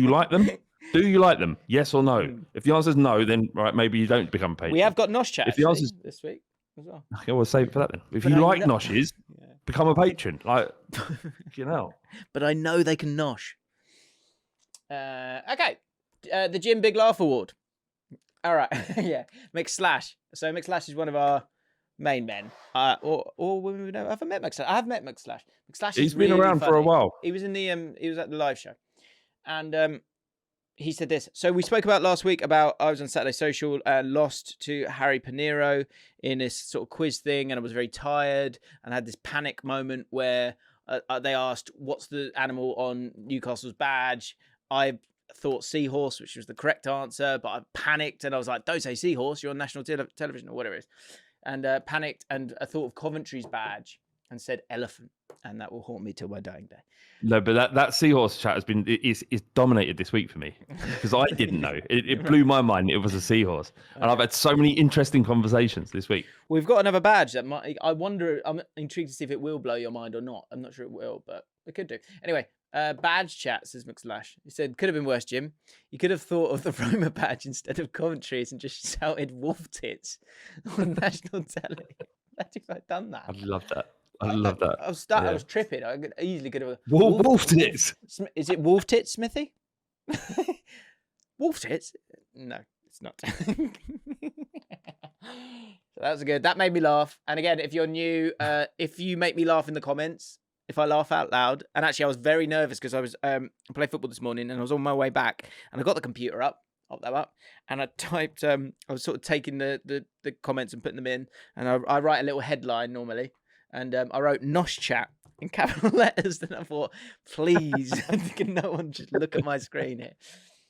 like them? Do you like them? Yes or no? If the answer is no, then right, maybe you don't become a patron. We have got Nosh chat this week as well. Okay, we'll save it for that then. If you like Noshes, become a patron. But I know they can Nosh. Okay. The Jim Big Laugh Award. All right. Yeah. McSlash. So McSlash is one of our main men. Or women we know. Have I met McSlash? I have met McSlash. McSlash He's been around for a while. He was in the he was at the live show. And he said this. So we spoke about last week about I was on Saturday Social and lost to Harry Pinero in this sort of quiz thing, and I was very tired and had this panic moment where they asked, what's the animal on Newcastle's badge? I thought seahorse, which was the correct answer, but I panicked and I was like, don't say seahorse, you're on national television or whatever it is. And panicked, and I thought of Coventry's badge and said elephant, and that will haunt me till my dying day. No, but that seahorse chat has been is dominated this week for me because I didn't know. It blew my mind. It was a seahorse, and I've had so many interesting conversations this week. We've got another badge that might. I wonder. I'm intrigued to see if it will blow your mind or not. I'm not sure it will, but it could do. Anyway, badge chat, says McSlash. He said, could have been worse, Jim. You could have thought of the Roma badge instead of Coventry's and just shouted wolf tits on national telly. Imagine if I'd done that. I'd love that. I love that. I was tripping. I easily could have. Wolf tits. Is it wolf tits, Smithy? Wolf tits? No, it's not. So that was good. That made me laugh. And again, if you're new, if you make me laugh in the comments, if I laugh out loud, and actually I was very nervous because I was playing football this morning and I was on my way back and I got the computer up, and I typed. I was sort of taking the comments and putting them in, and I write a little headline normally. And I wrote Nosh chat in capital letters. And I thought, please, can no one just look at my screen here?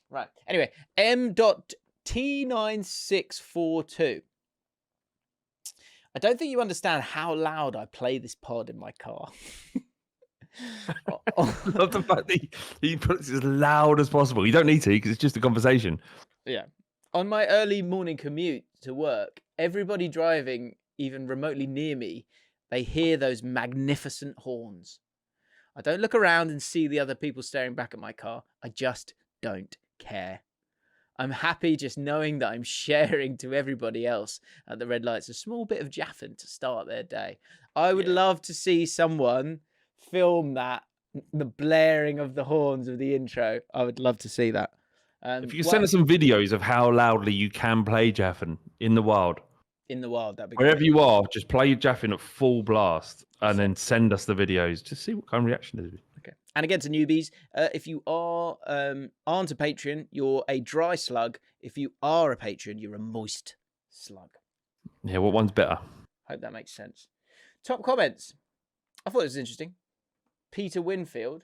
Right. Anyway, M.T9642. I don't think you understand how loud I play this pod in my car. I love the fact that he puts it as loud as possible. You don't need to because it's just a conversation. Yeah. On my early morning commute to work, everybody driving even remotely near me, they hear those magnificent horns. I don't look around and see the other people staring back at my car. I just don't care. I'm happy just knowing that I'm sharing to everybody else at the red lights a small bit of Jaffin to start their day. I would love to see someone film that, the blaring of the horns of the intro. I would love to see that. If you send us some videos of how loudly you can play Jaffin in the wild. In the wild, that'd be wherever great. you are, just play Jaffin at full blast and then send us the videos. Just see what kind of reaction there is. Okay. And again, to newbies, if you are aren't a patron, you're a dry slug. If you are a patron, you're a moist slug. Yeah, what one's better? Hope that makes sense. Top comments. I thought it was interesting. Peter Winfield,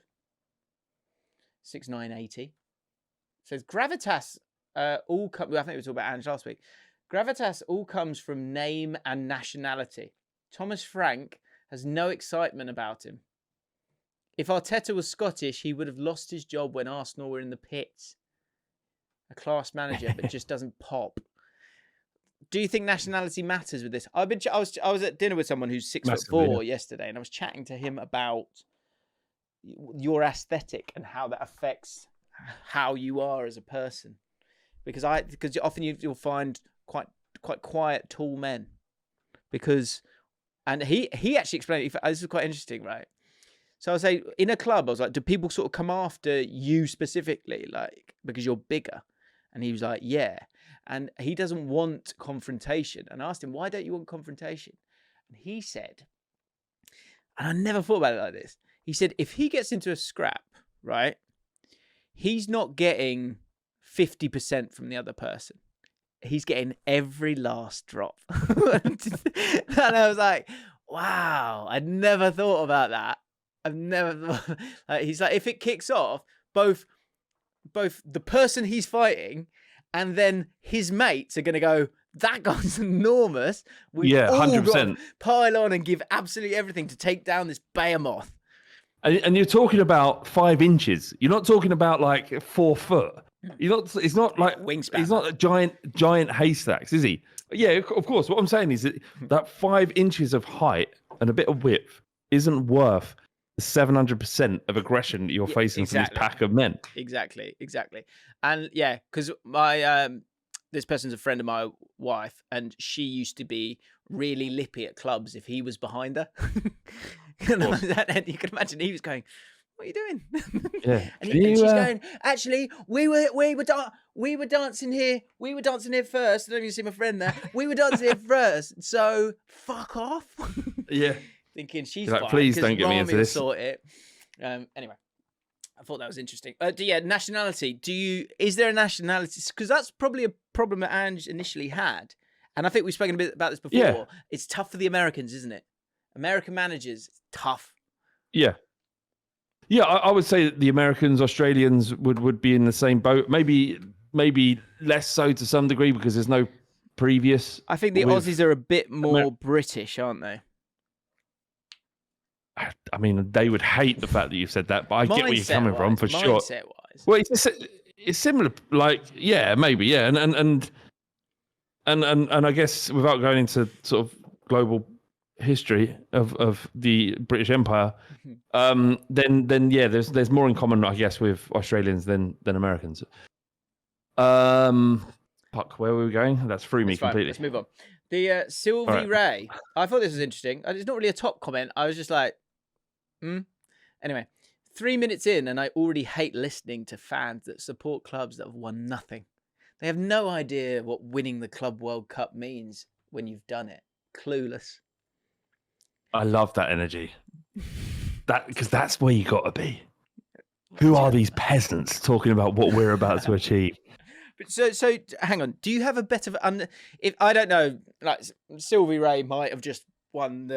6980, says gravitas all come. I think we were talking about Ange last week. Gravitas all comes from name and nationality. Thomas Frank has no excitement about him. If Arteta was Scottish, he would have lost his job when Arsenal were in the pits. A class manager, but just doesn't pop. Do you think nationality matters with this? I was at dinner with someone who's 6'4" yesterday, and I was chatting to him about your aesthetic and how that affects how you are as a person. Because often you'll find quite quiet, tall men. And he actually explained, this is quite interesting, right? So I was saying, in a club, I was like, do people sort of come after you specifically, like, because you're bigger? And he was like, yeah. And he doesn't want confrontation. And I asked him, why don't you want confrontation? And he said, and I never thought about it like this. He said, if he gets into a scrap, right, he's not getting 50% from the other person. He's getting every last drop. And I was like, wow, I'd never thought about that. I've never thought. He's like, if it kicks off, both the person he's fighting and then his mates are going to go, that guy's enormous. We've 100%. Pile on and give absolutely everything to take down this behemoth. And you're talking about 5 inches. You're not talking about like 4 foot. It's not like wingspan. He's not a giant haystacks, is he? Yeah, of course. What I'm saying is that 5 inches of height and a bit of width isn't worth 700% of aggression that you're facing from this pack of men. Exactly. And yeah, because my this person's a friend of my wife, and she used to be really lippy at clubs if he was behind her. And you can imagine he was going, "What are you doing?" Yeah. and she's going, "Actually, we were dancing here. We were dancing here first. I don't even see my friend there. We were dancing here first. So fuck off." Yeah. Thinking she's like, fine, please don't get me into this. Sort it. Anyway, I thought that was interesting. Nationality. Is there a nationality? Because that's probably a problem that Ange initially had, and I think we've spoken a bit about this before. Yeah. It's tough for the Americans, isn't it? American managers, it's tough. Yeah. Yeah, I would say that the Americans, Australians would be in the same boat. Maybe less so to some degree because there's no previous. I think the Aussies are a bit more British, aren't they? I mean, they would hate the fact that you've said that, but I get where you're coming from for sure. Mindset-wise. Well, it's similar. Like, yeah, maybe, yeah, and I guess without going into sort of global history of the British Empire, then yeah, there's more in common, I guess, with Australians than Americans. Fuck, where were we going? That's threw me completely. Let's move on. The Sylvie Ray. I thought this was interesting. It's not really a top comment. I was just like, Anyway, 3 minutes in, and I already hate listening to fans that support clubs that have won nothing. They have no idea what winning the Club World Cup means when you've done it. Clueless. I love that energy. Because that's where you got to be. Who are these peasants talking about what we're about to achieve? So hang on. Do you have a better? If I don't know, like Sylvie Ray might have just won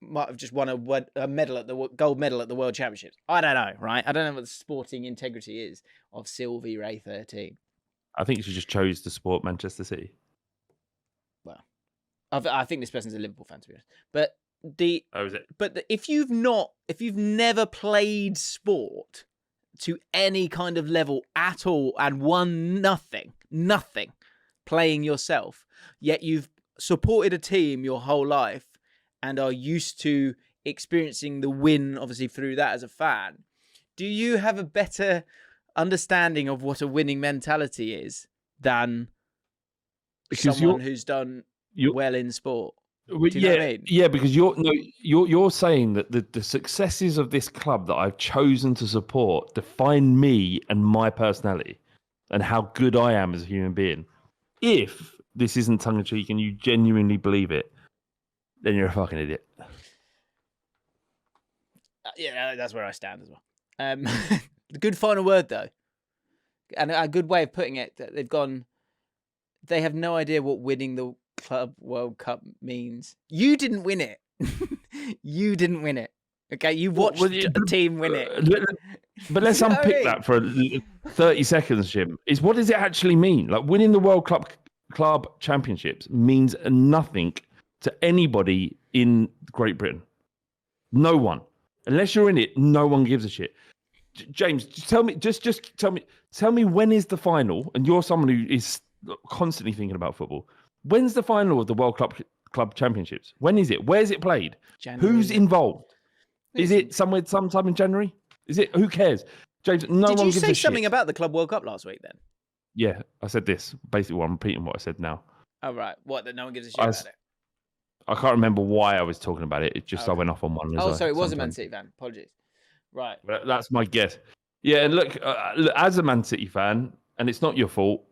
might have just won a medal at the gold medal at the World Championships. I don't know, right? I don't know what the sporting integrity is of Sylvie Ray 13. I think she just chose to support Manchester City. Well, I think this person's a Liverpool fan, to be honest. But if you've never played sport to any kind of level at all and won nothing playing yourself, yet you've supported a team your whole life and are used to experiencing the win, obviously, through that as a fan, do you have a better understanding of what a winning mentality is than someone who's done well in sport? Do you know what I mean? Yeah, because you're saying that the successes of this club that I've chosen to support define me and my personality and how good I am as a human being. If this isn't tongue-in-cheek and you genuinely believe it, then you're a fucking idiot. Yeah, that's where I stand as well. The good final word, though, and a good way of putting it, that they have no idea what winning the Club World Cup means. You didn't win it. You didn't win it. Okay, you watched a team win it. But let's unpick that for 30 seconds, Jim. What does it actually mean? Like, winning the World Club Championships means nothing to anybody in Great Britain. No one. Unless you're in it, no one gives a shit. James, tell me when is the final? And you're someone who is constantly thinking about football. When's the final of the World Club Championships? When is it? Where's it played? January. Who's involved? Is it sometime in January? Is it? Who cares? James, no one gives a shit. Did you say something about the Club World Cup last week then? Yeah, I said this. Basically, I'm repeating what I said now. Oh, right. What, that no one gives a shit about it? I can't remember why I was talking about it. It just I went off on one. Oh, so it was a Man City fan. Apologies. Right. That's my guess. Yeah, and look, as a Man City fan, and it's not your fault,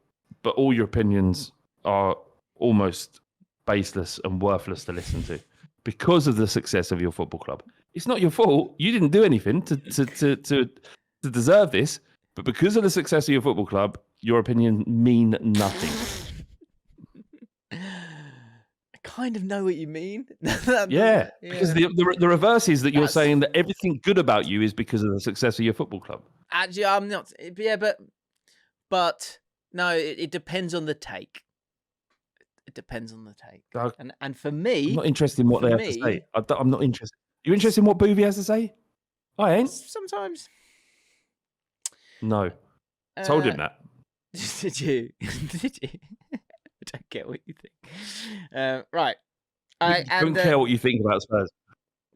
but all your opinions are almost baseless and worthless to listen to because of the success of your football club. It's not your fault. You didn't do anything to deserve this, but because of the success of your football club, your opinion mean nothing. I kind of know what you mean. Yeah, because the reverse is that you're saying that everything good about you is because of the success of your football club. Actually, I'm not. Yeah, but no, it depends on the take. It depends on the take. And for me, I'm not interested in what they have to say. I'm not interested. You interested in what Boovie has to say? I ain't. Sometimes. No. Told him that. Did you? Did you? I don't get what you think. Right. I don't care what you think about Spurs.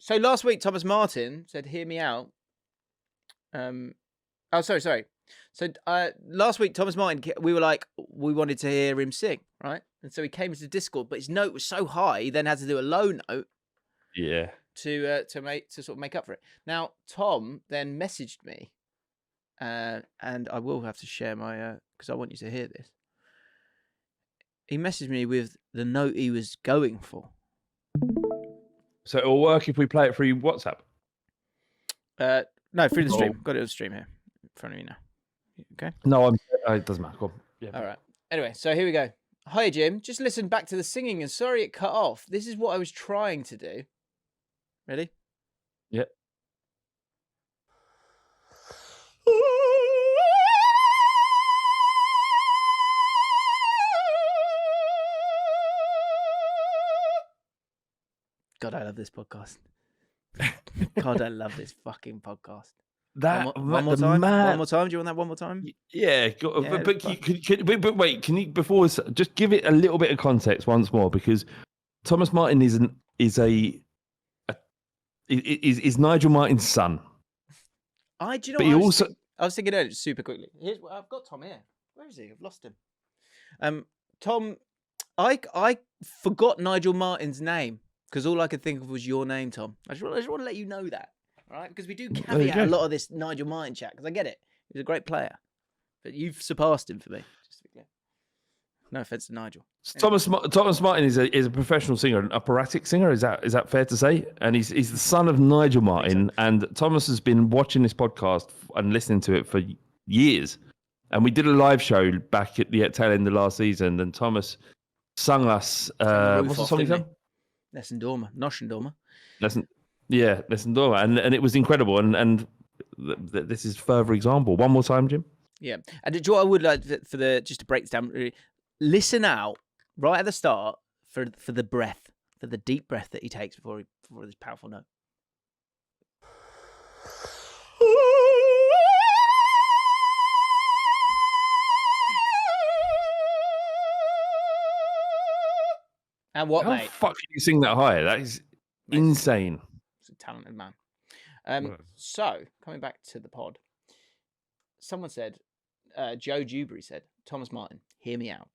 So last week, Thomas Martin said, "Hear me out." Sorry. So last week, Thomas Martin, we were like, we wanted to hear him sing, right? And so he came into Discord, but his note was so high, he then had to do a low note. Yeah. To sort of make up for it. Now, Tom then messaged me, and I will have to share my because I want you to hear this. He messaged me with the note he was going for. So it'll work if we play it through WhatsApp? No, through the stream. Got it on the stream here in front of you now. Okay? No, it doesn't matter. Go on. Yeah. All right. Anyway, so here we go. Hi, Jim. Just listen back to the singing and sorry it cut off. This is what I was trying to do. Ready? Yeah. God, I love this podcast. God, I love this fucking podcast. One more time? One more time? Do you want that one more time? Yeah. But wait, can you just give it a little bit of context once more, because Thomas Martin is Nigel Martin's son. Do you know what I was thinking earlier, super quickly. I've got Tom here. Where is he? I've lost him. Tom, I forgot Nigel Martin's name because all I could think of was your name, Tom. I just want to let you know that, all right? Because we do caveat a lot of this Nigel Martin chat, because I get it. He's a great player. But you've surpassed him for me, just to be clear. No offense to Nigel. Thomas Martin is a professional singer, an operatic singer. Is that fair to say? And he's the son of Nigel Martin. And Thomas has been watching this podcast and listening to it for years. And we did a live show back at the tail end of last season, and Thomas sung us. What's the song he sang? Lesson Dormer, Notion Dormer. Lesson Dormer, and it was incredible. And this is further example. One more time, Jim. Yeah, and do you know what I would like just to break this down? Listen out right at the start for the breath, for the deep breath that he takes before this powerful note. And what, mate? How the fuck can you sing that high? That is insane. He's a talented man. So, coming back to the pod, someone said, Joe Dewberry said, Thomas Martin, hear me out.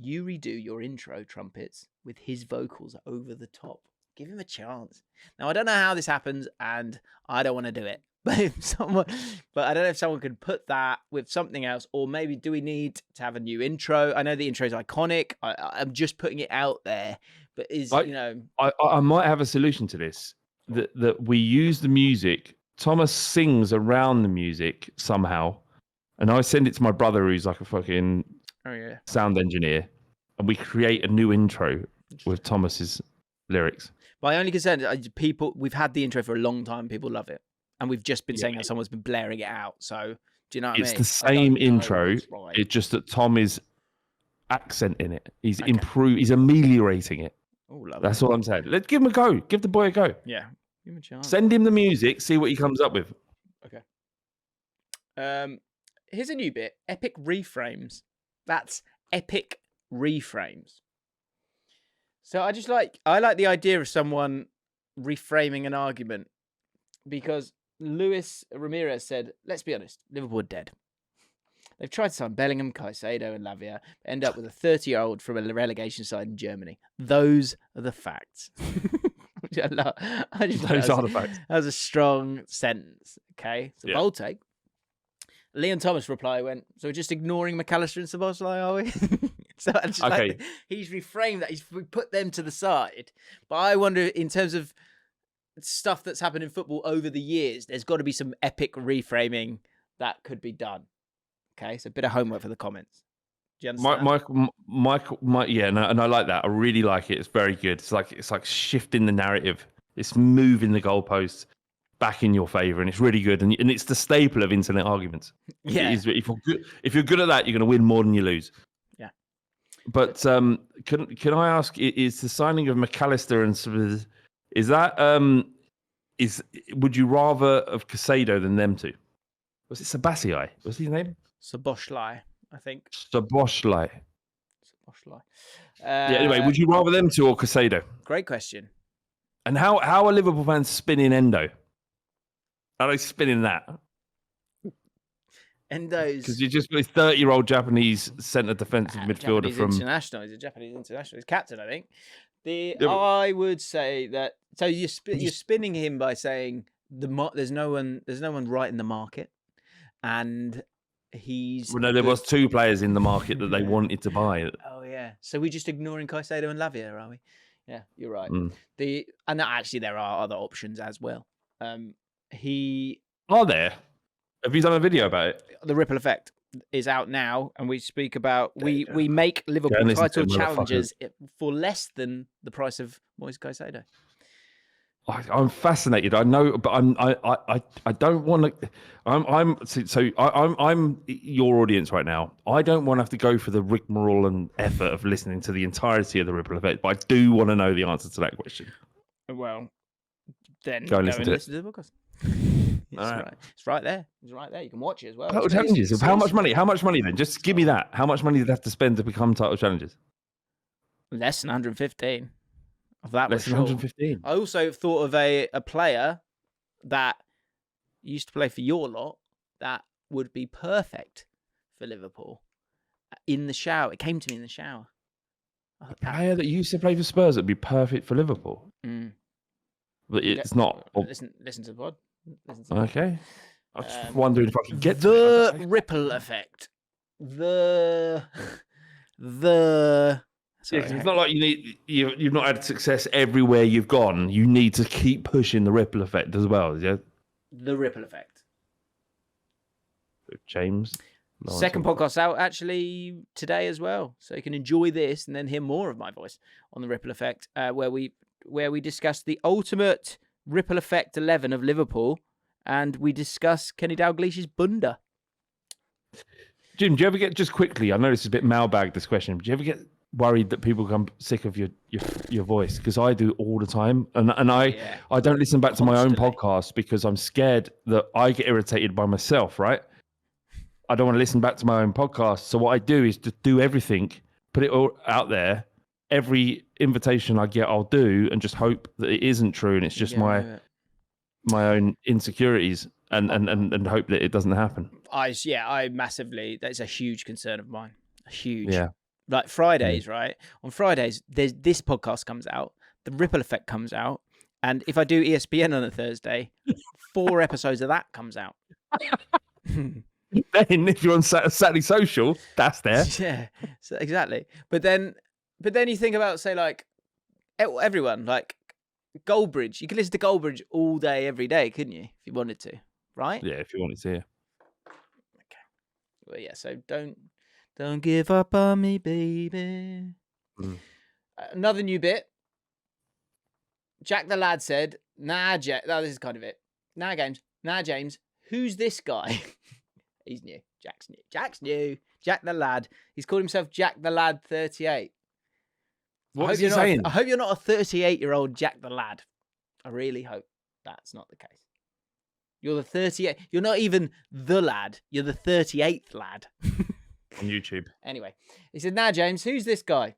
You redo your intro trumpets with his vocals over the top. Give him a chance. Now, I don't know how this happens, and I don't want to do it. But I don't know if someone could put that with something else, or maybe do we need to have a new intro? I know the intro is iconic. I'm just putting it out there, but I might have a solution to this. That we use the music Thomas sings around the music somehow, and I send it to my brother, who's like a fucking sound engineer, and we create a new intro with Thomas's lyrics. My only concern is we've had the intro for a long time. People love it. And we've just been saying that someone's been blaring it out. So, do you know what I mean? It's the same intro. It's just that Tom is accenting it. He's he's ameliorating it. Oh, that's all I'm saying. Let's give him a go. Give the boy a go. Yeah. Give him a chance. Send him the music. See what he comes up with. Okay. Here's a new bit. Epic reframes. That's epic reframes. So I like the idea of someone reframing an argument, because Luis Ramirez said, let's be honest, Liverpool are dead. They've tried to sign Bellingham, Caicedo and Lavia, end up with a 30-year-old from a relegation side in Germany. Those are the facts. Those are the facts. That was a strong sentence. Okay, it's a bold take. Leon Thomas' reply went, so we're just ignoring McAllister and Szoboszlai, are we? So I just like he's reframed that. He's put them to the side. But I wonder, in terms of stuff that's happened in football over the years, there's got to be some epic reframing that could be done. Okay, so a bit of homework for the comments. Do you understand? And I like that. I really like it. It's very good. It's like shifting the narrative. It's moving the goalposts back in your favour, and it's really good. And it's the staple of internet arguments. Yeah. If you're good at that, you're going to win more than you lose. Yeah. But can I ask? Is the signing of McAllister and would you rather have Caicedo than them two? Was it Szoboszlai? Was his name? Szoboszlai, I think. Szoboszlai. Anyway, would you rather them two or Caicedo? Great question. And how are Liverpool fans spinning Endo? Are they spinning that? Endo's... Because you just got this 30-year-old Japanese centre defensive midfielder from... international. He's a Japanese international. He's captain, I think. I would say that... So you're spinning him by saying there's no one right in the market, and he's... Well, no, there was two players in the market that they wanted to buy. Oh, yeah. So we're just ignoring Caicedo and Lavia, are we? Yeah, you're right. And actually, there are other options as well. Are there? Have you done a video about it? The Ripple Effect is out now, and we speak about we make Liverpool title challenges for less than the price of Moise Caicedo. I'm fascinated. I know, but I don't want to. I'm your audience right now. I don't want to have to go for the rigmarole and effort of listening to the entirety of the Ripple Effect, but I do want to know the answer to that question. Well, then go and listen to the podcast. It's right there. It's right there. You can watch it as well. Title challenges. How much money? How much money then? Just give me that. How much money did they have to spend to become title challenges? Less than 115. Of that, less than 115. I also thought of a player that used to play for your lot that would be perfect for Liverpool. In the shower, it came to me in the shower. A player that used to play for Spurs would be perfect for Liverpool. But it's not. Listen to the pod. Okay. I was just wondering if I could get the Ripple Effect. Sorry, it's not like you've not had success everywhere you've gone. You need to keep pushing the Ripple Effect as well. Yeah. The Ripple Effect. James. Second podcast out actually today as well, so you can enjoy this and then hear more of my voice on the Ripple Effect, where we discuss the ultimate Ripple Effect 11 of Liverpool, and we discuss Kenny Dalglish's bunda. Jim, do you ever get, just quickly, I know this is a bit mailbag, this question, but do you ever get worried that people become sick of your voice? Because I do all the time, and I don't listen back to my own podcast because I'm scared that I get irritated by myself, right? I don't want to listen back to my own podcast. So what I do is to do everything, put it all out there. Every invitation I get, I'll do, and just hope that it isn't true, and it's just my own insecurities, and hope that it doesn't happen. I massively. That's a huge concern of mine. Like Fridays, right? On Fridays, this podcast comes out, the Ripple Effect comes out, and if I do ESPN on a Thursday, 4 episodes of that comes out. Then, if you're on Saturday Social, that's there. Yeah, exactly. But then you think about, say, like everyone, like Goldbridge. You could listen to Goldbridge all day, every day, couldn't you? If you wanted to, right? Yeah, if you wanted to. Yeah. Okay. Well, yeah. So don't give up on me, baby. Another new bit. Jack the Lad said, "Nah, Jack." No, this is kind of it. Nah, James. Who's this guy? He's new. Jack's new. Jack's new. Jack the Lad. He's called himself Jack the Lad 38. What is he saying? I hope you're not a 38-year-old Jack the Lad. I really hope that's not the case. You're the 38. You're not even the lad. You're the 38th lad. On YouTube. Anyway, he said, "Now, James, who's this guy?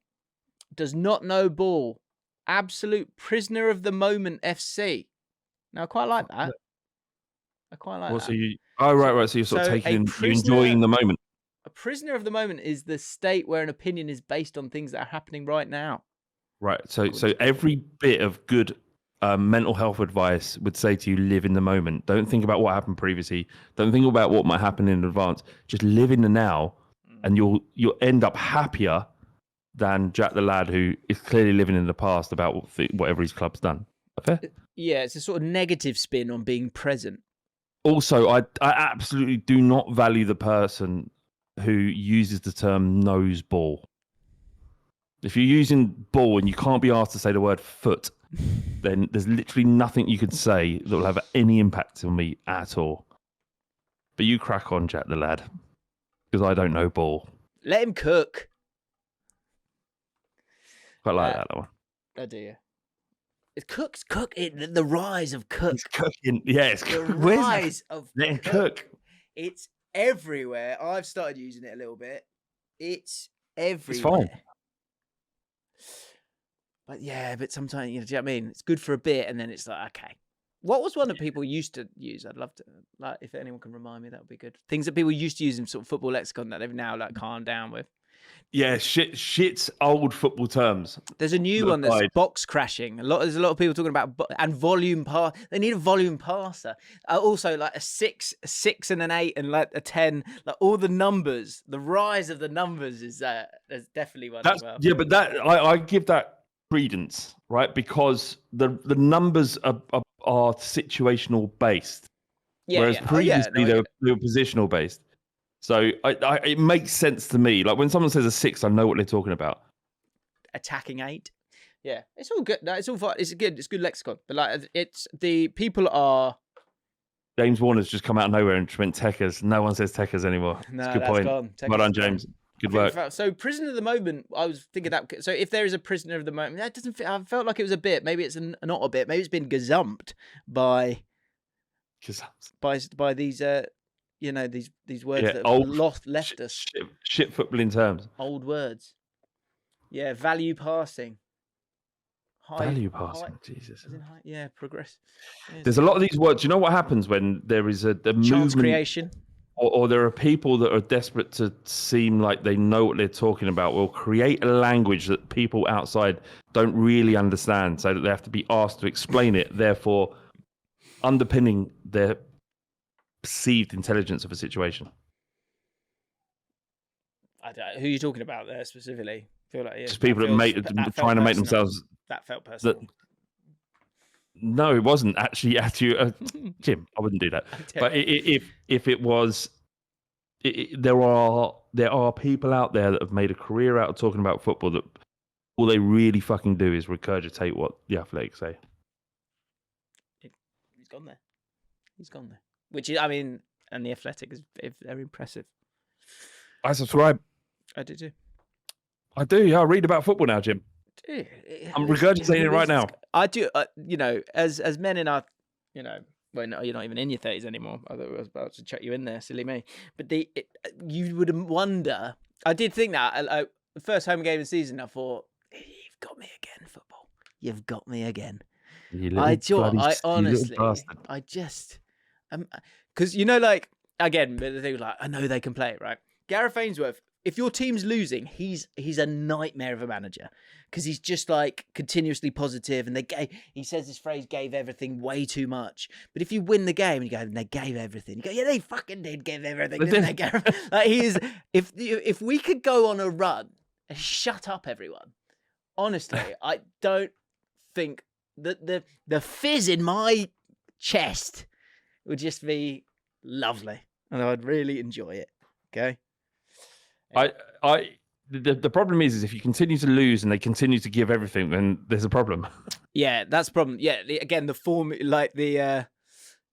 Does not know ball. Absolute prisoner of the moment FC." Now, I quite like that. I quite like that. So you... Oh, right. So you're sort of taking... You're enjoying the moment. A prisoner of the moment is the state where an opinion is based on things that are happening right now. Right. So every bit of good mental health advice would say to you, live in the moment. Don't think about what happened previously. Don't think about what might happen in advance. Just live in the now, and you'll end up happier than Jack the Lad, who is clearly living in the past about whatever his club's done. Fair? Yeah, it's a sort of negative spin on being present. Also, I absolutely do not value the person who uses the term nose ball. If you're using ball and you can't be asked to say the word foot, then there's literally nothing you can say that will have any impact on me at all. But you crack on, Jack the Lad, because I don't know ball. Let him cook. Quite like that one. Oh dear. It cooks. The rise of cook. It's cooking. Yeah, it's the rise of let him cook. It's everywhere. I've started using it a little bit. It's everywhere. It's fine. But sometimes, do you know what I mean? It's good for a bit, and then it's like, okay. What was one that people used to use? I'd love to, like, if anyone can remind me, that would be good. Things that people used to use in sort of football lexicon that they've now like calmed down with. Yeah, shit's old football terms. There's a new one that's box crashing. There's a lot of people talking about and volume pass. They need a volume passer. Also, like a 6 and an 8 and like a 10. Like all the numbers, the rise of the numbers is there's definitely one as well. Yeah, but that I give that credence, right? Because the numbers are situational based, whereas previously they were positional based. So it makes sense to me. Like when someone says a 6, I know what they're talking about. Attacking 8. Yeah, it's all good. No, it's all fine. It's good lexicon. But like, it's the people are. James Warner's just come out of nowhere and just went Techers. No one says Techers anymore. No, that's a good point. Gone. Well done, James. Good work. So prisoner of the moment, I was thinking that. So if there is a prisoner of the moment, that doesn't fit. I felt like it was a bit. Maybe it's not a bit. Maybe it's been gazumped by these. These words that left us. Shit footballing terms. Old words. Yeah, value passing. Value passing, Jesus. Yeah, progress. Yeah, there's a lot of these words. You know what happens when there is a chance movement creation? Or there are people that are desperate to seem like they know what they're talking about, will create a language that people outside don't really understand, so that they have to be asked to explain it, therefore underpinning their perceived intelligence of a situation. I don't know. Who are you talking about there specifically? I feel like just people that trying to make themselves. That felt personal. No, it wasn't actually at you, Jim. I wouldn't do that. But if it was, there are people out there that have made a career out of talking about football that all they really fucking do is regurgitate what the Athletics say. He's gone there. Which is, I mean, and the Athletic is very impressive. I subscribe. I do too. I do. Yeah, I read about football now, Jim. Dude, I'm regurgitating it right now. I do. As men in our, well, no, you're not even in your 30s anymore. I was about to chuck you in there, silly me. But you would wonder. I did think that the first home game of the season. I thought, you've got me again, football. You've got me again. I honestly, because again, the thing was like, I know they can play it, right? Gareth Ainsworth, if your team's losing, he's a nightmare of a manager because he's just like continuously positive, and he says this phrase, gave everything way too much. But if you win the game, and you go, they gave everything. You go, yeah, they fucking did give everything, didn't they, Gareth? Like, if we could go on a run and shut up everyone, honestly, I don't think the fizz in my chest would just be lovely, and I'd really enjoy it. Okay. The problem is if you continue to lose and they continue to give everything, then there's a problem. Yeah, that's the problem. Yeah, again, the formula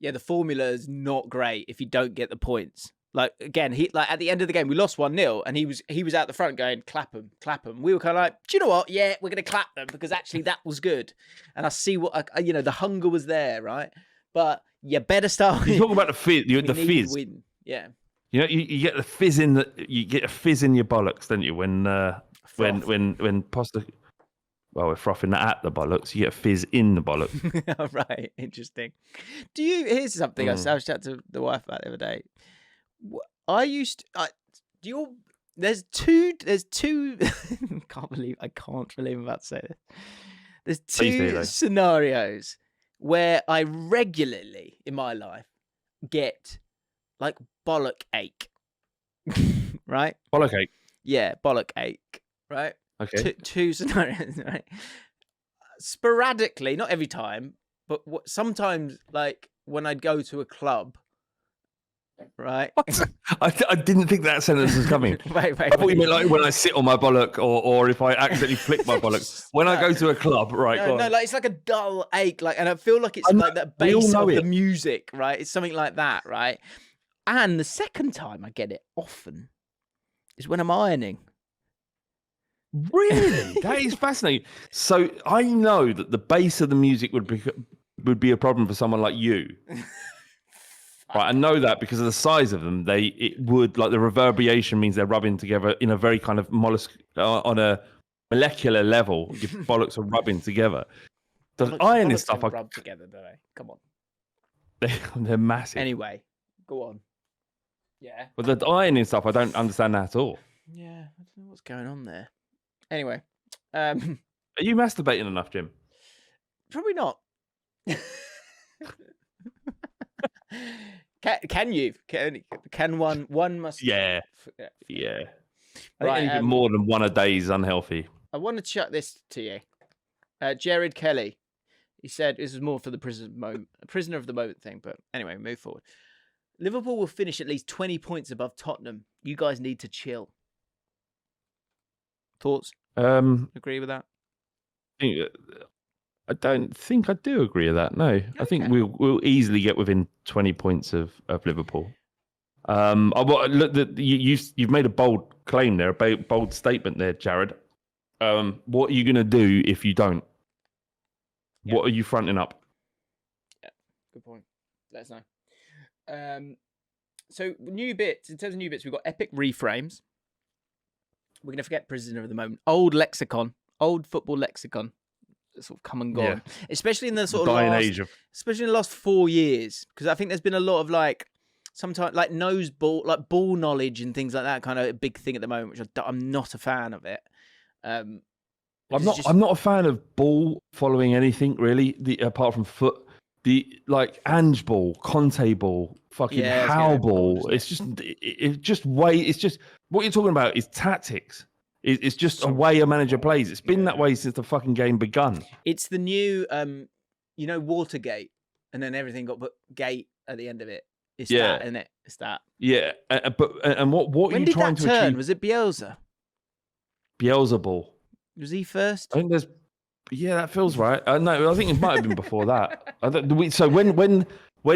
is not great if you don't get the points. Like again, at the end of the game we lost 1-0, and he was out the front going clap them. We were kind of like, do you know what? Yeah, we're gonna clap them because actually that was good, and I see what the hunger was there, right? But you better start. You talk about the fizz. The fizz. Win. Yeah. You get the fizz you get a fizz in your bollocks, don't you? When Postecoglou, well, we're frothing at the bollocks. You get a fizz in the bollocks. Right, interesting. Here's something I was chatting to the wife about the other day. There's two. I can't believe I'm about to say this. There's two scenarios where I regularly in my life get like bollock ache. Right? Bollock ache. Yeah, bollock ache. Right? Okay. Two scenarios, right? Sporadically, not every time, but sometimes, like when I'd go to a club, right? I didn't think that sentence was coming. wait. I thought you meant like when I sit on my bollock, or if I accidentally flick my bollock. When I go to a club, right? No, like it's like a dull ache, like, and I feel like it's like the bass of the music, right? It's something like that, right? And the second time I get it often is when I'm ironing. Really? That is fascinating. So I know that the bass of the music would be a problem for someone like you. Right, I know that because of the size of them. It would, like, the reverberation means they're rubbing together in a very kind of on a molecular level. Your bollocks are rubbing together. The ironing stuff, rub together, don't they? Come on. They're massive. Anyway, go on. Yeah. But the ironing stuff, I don't understand that at all. Yeah, I don't know what's going on there. Anyway, are you masturbating enough, Jim? Probably not. Can you? Can one must? Yeah. I Right, think anything more than one a day is unhealthy. I want to chuck this to you. Jared Kelly, he said this is more for the prisoner of the moment thing, but anyway, move forward. Liverpool will finish at least 20 points above Tottenham. You guys need to chill. Thoughts? Agree with that? I don't think I do agree with that. No, okay. I think we'll easily get within 20 points of Liverpool. Look, you've made a bold claim there, a bold statement there, Jared. What are you going to do if you don't? Yep. What are you fronting up? Yeah, good point. Let us know. So new bits. In terms of new bits, we've got epic reframes. We're going to forget prisoner of the moment. Old football lexicon. Sort of come and gone, especially in the sort of especially in the last 4 years, because I think there's been a lot of like sometimes like ball knowledge and things like that, kind of a big thing at the moment, which I'm not a fan of it. I'm not a fan of ball following anything really, apart from foot. Like Ange ball, Conte ball, fucking Howe ball. It's just what you're talking about is tactics. It's just a way a manager plays. It's been that way since the fucking game begun. It's the new, Watergate, and then everything got put gate at the end of it. It's that, isn't it? It's that. Yeah, but what when are you did trying that to turn? achieve? Was it Bielsa? Bielsa ball. Was he first? I think there's. Yeah, that feels right. No, I think it might have been before that. So when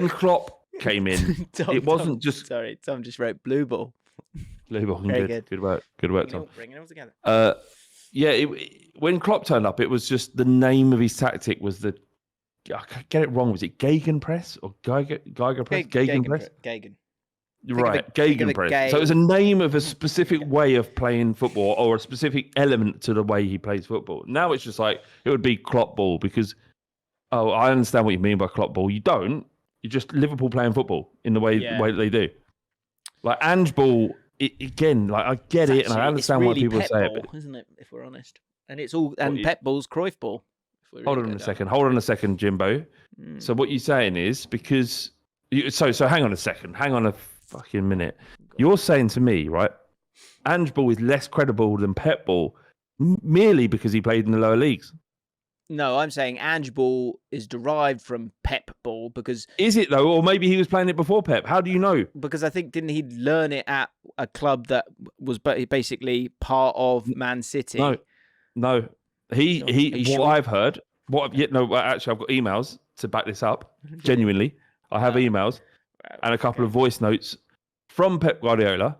Klopp came in, it wasn't just. Sorry, Tom just wrote blue ball. Blue ball, good work, Tom. Bringing it all together. When Klopp turned up, it was just the name of his tactic was I get it wrong. Was it Gegenpress or Geigerpress? Gegenpress. Gegen. Right, Gegenpress. So it was a name of a specific way of playing football or a specific element to the way he plays football. Now it's just like it would be Klopp ball because, I understand what you mean by Klopp ball. You don't. You're just Liverpool playing football in the way they do. Like Ange ball. Again, like I get it, and I understand why people say it, isn't it? If we're honest, and it's all Pep ball's Cruyff ball. Hold on a second, Jimbo. So what you're saying is because so hang on a fucking minute. You're saying to me, right? Ange ball is less credible than Pep ball, merely because he played in the lower leagues. No, I'm saying Ange ball is derived from Pep ball because Is it though, or maybe he was playing it before Pep? How do you know? I think didn't he learn it at a club that was basically part of Man City? No. He what sure? I've heard. Actually, I've got emails to back this up. Genuinely, I have emails and a couple of voice notes from Pep Guardiola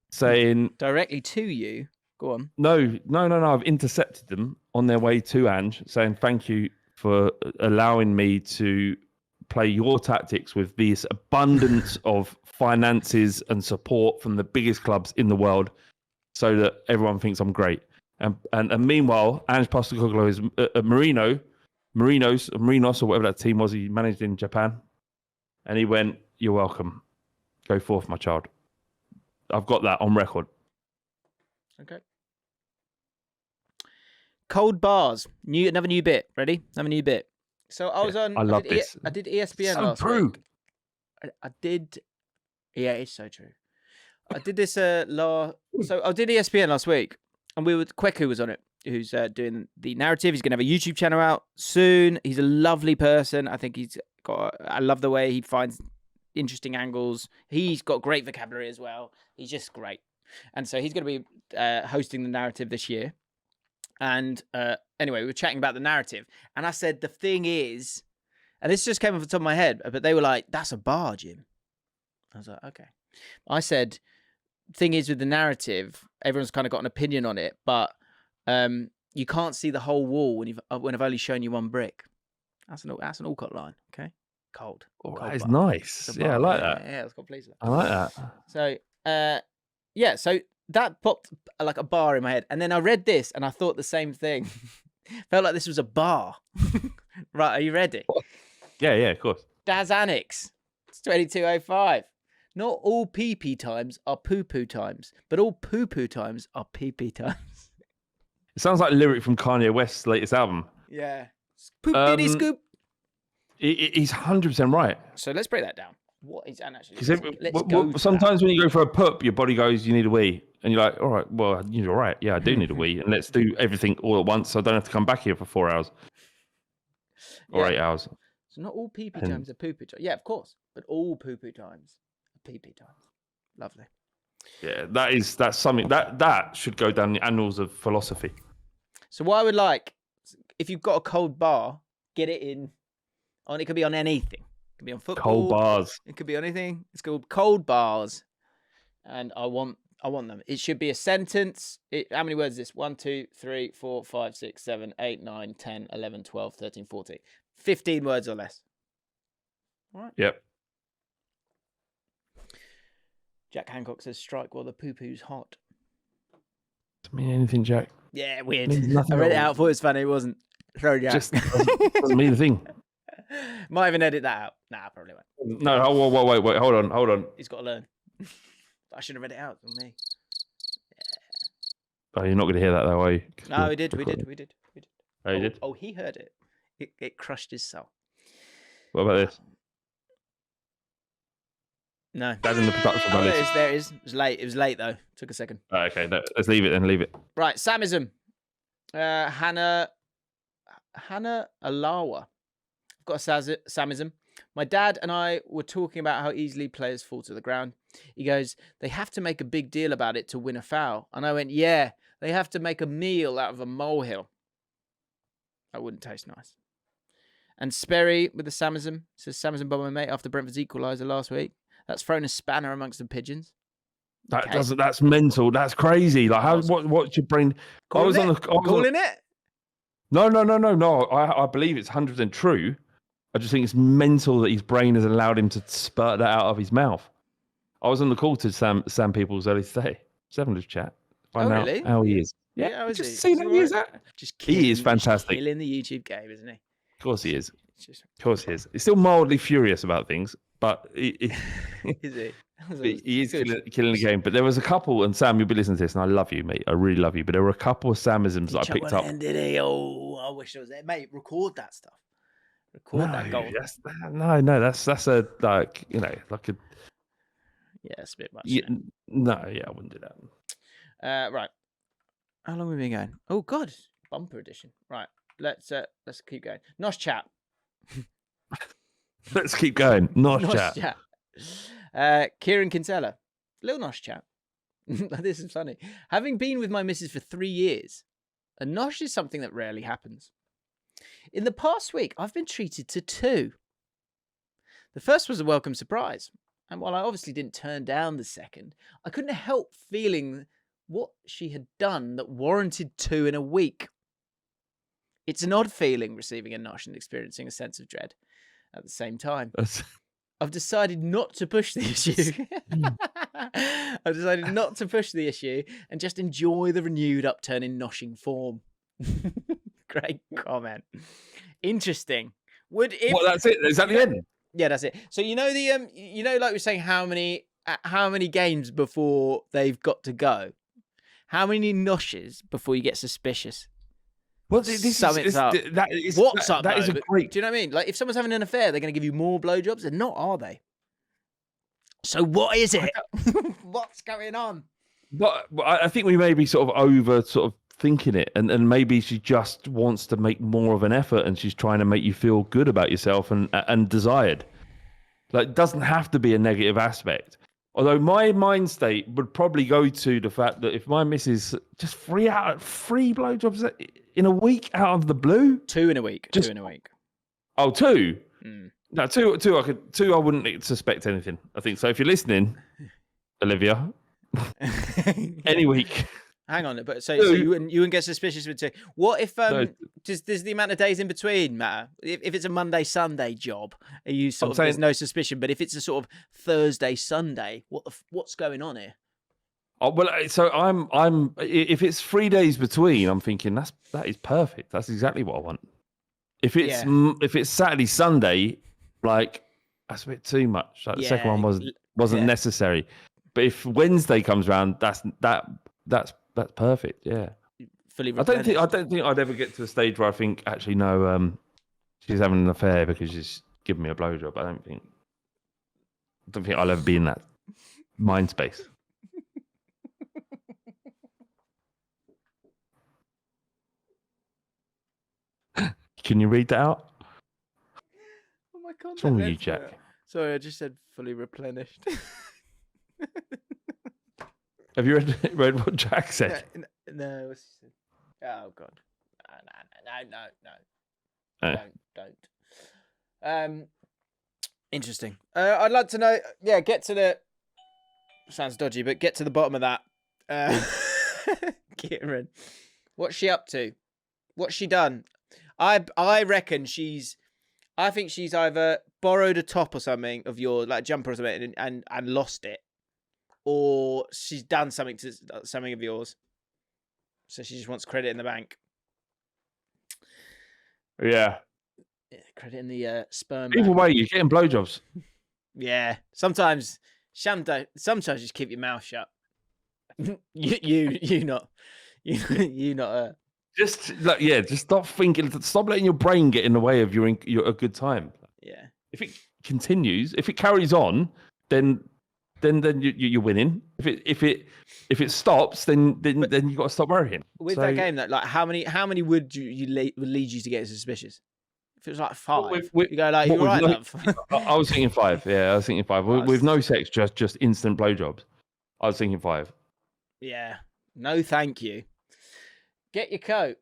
saying directly to you. Go on. No. I've intercepted them on their way to Ange, saying thank you for allowing me to play your tactics with this abundance of finances and support from the biggest clubs in the world, so that everyone thinks I'm great. And meanwhile, Ange Postecoglou is Marinos or whatever that team was he managed in Japan, and he went, "You're welcome. Go forth, my child." I've got that on record. Okay. Cold bars. Another new bit. Ready? Another new bit. So I was on. I love this. I did ESPN so last true. week. I did. Yeah, it's so true. I did this So I did ESPN last week, and Kweku was on it, who's doing the narrative. He's gonna have a YouTube channel out soon. He's a lovely person. I think I love the way he finds interesting angles. He's got great vocabulary as well. He's just great. And so he's going to be hosting the narrative this year. And anyway, we were chatting about the narrative. And I said, the thing is, and this just came off the top of my head, but they were like, that's a bar, Jim. I was like, okay. I said, thing is with the narrative, everyone's kind of got an opinion on it, but you can't see the whole wall when I've only shown you one brick. That's an Allcott line, okay? Cold. Oh, that is nice. Yeah, I like that. Yeah, let's go please. I like that. So, so that popped like a bar in my head. And then I read this and I thought the same thing. Felt like this was a bar. Right, are you ready? Yeah, of course. Daz Annex. It's 22:05. Not all pee-pee times are poo-poo times, but all poo-poo times are pee-pee times. It sounds like a lyric from Kanye West's latest album. Yeah. Poop-diddy scoop. He's 100% right. So let's break that down. What is actually? Sometimes when you go for a poop, your body goes, "You need a wee," and you're like, "All right, well, you're right. Yeah, I do need a wee, and let's do everything all at once, so I don't have to come back here for 4 hours or 8 hours." So not all pee-pee times are poo-poo times. Yeah, of course, but all poo-poo times are pee-pee times. Lovely. Yeah, that's something that should go down the annals of philosophy. So what I would like, if you've got a cold bar, get it in. It could be on anything. It could be on football. Cold bars. It could be on anything. It's called cold bars, and I want them. It should be a sentence. How many words is this? 1, 2, 3, 4, 5, 6, 7, 8, 9, 10, 11, 12, 13, 14. 15 words or less. All right. Yep. Jack Hancock says, strike while the poo-poo's hot. Doesn't mean anything, Jack. Yeah, weird. I read it out. Thought it was funny. It wasn't. Sorry, Jack. Just doesn't mean a thing. Might even edit that out. Nah, probably won't. No, wait. Hold on. He's got to learn. I should have read it out for me. Yeah. Oh, you're not going to hear that though, are you? No, we did. Oh, you did? Oh, he heard it. It crushed his soul. What about this? No. That in the production value. There it is. It was late though. Took a second. Oh, okay, let's leave it then. Leave it. Right, Samism. Hannah Alawa. I've got a Samism. My dad and I were talking about how easily players fall to the ground. He goes, they have to make a big deal about it to win a foul. And I went, yeah, they have to make a meal out of a molehill. That wouldn't taste nice. And Sperry with the Samism says, Samism by my mate after Brentford's equaliser last week. That's thrown a spanner amongst the pigeons. That's mental. That's crazy. Like what's your brain? Calling it? No. I believe it's 100% true. I just think it's mental that his brain has allowed him to spurt that out of his mouth. I was on the call to Sam Peoples earlier today. 7 chat. Find out really? how he is. Yeah, just see how he is. He is fantastic. Killing the YouTube game, isn't he? Of course he is. Of course he is. He's still mildly furious about things, but is he? He is killing the game. But there was a couple, and Sam, you'll be listening to this, and I love you, mate. I really love you. But there were a couple of Samisms that I picked up. Did he? Oh, I wish I was there, mate. Record that stuff. That goal. That's a like a. Yeah, it's a bit much. I wouldn't do that. Right. How long have we been going? Oh God, bumper edition. Right. let's keep going. Nosh chat. Let's keep going. Nosh Nosh chat. Kieran Kinsella. Little Nosh chat. This is funny. Having been with my missus for 3 years, a nosh is something that rarely happens. In the past week, I've been treated to 2. The first was a welcome surprise, and while I obviously didn't turn down the second, I couldn't help feeling what she had done that warranted 2 in a week. It's an odd feeling receiving a nosh and experiencing a sense of dread at the same time. I've decided not to push the issue. I've decided not to push the issue and just enjoy the renewed upturn in noshing form. Great comment. Interesting. Well, that's it. Is that the end? Yeah, that's it. So like we were saying, how many games before they've got to go? How many noshes before you get suspicious? Well, What's up? That is a great. Do you know what I mean? Like, if someone's having an affair, they're going to give you more blowjobs. They're not, are they? So what is it? What's going on? But I think we may be sort of thinking it, and maybe she just wants to make more of an effort, and she's trying to make you feel good about yourself and desired. Like, it doesn't have to be a negative aspect. Although my mind state would probably go to the fact that if my missus just 3 blowjobs in a week out of the blue, 2 in a week. 2 in a week. Oh, 2. No, two. I wouldn't suspect anything. I think so. If you're listening, Olivia, any week. Hang on, but so you wouldn't get suspicious with 2. What if does the amount of days in between matter? If it's a Monday Sunday job, are you there's no suspicion? But if it's a sort of Thursday Sunday, what's going on here? Oh, well, so I'm if it's 3 days between, I'm thinking that is perfect. That's exactly what I want. If it's Saturday Sunday, like, that's a bit too much. Like, the second one wasn't necessary. But if Wednesday comes around, that's perfect. Yeah. Fully I don't think I'd ever get to a stage where I think, actually, no, she's having an affair because she's giving me a blowjob. I don't think I'll ever be in that mind space. Can you read that out? Oh my God. What's wrong with you, Jack? Sorry, I just said fully replenished. Have you read what Jack said? No. What's he said? Oh God. No. Don't. Interesting. I'd like to know. Yeah, get to the. Sounds dodgy, but get to the bottom of that. Kieran, what's she up to? What's she done? I reckon I think she's either borrowed a top or something of yours, like a jumper or something, and lost it, or she's done something to something of yours, so she just wants credit in the bank. Yeah. Credit in the sperm. Either way, you're getting blowjobs. Yeah. Sometimes just keep your mouth shut. you not. Just stop thinking. Stop letting your brain get in the way of your a good time. Yeah. If it continues, if it carries on, then you're winning. If it stops, then you got to stop worrying. With that game, that, like, how many would lead you to get suspicious? If it was like 5, you go like, you're right, love. I was thinking 5. Yeah, I was thinking 5. With no sex, just instant blowjobs. I was thinking 5. Yeah. No, thank you. Get your coat,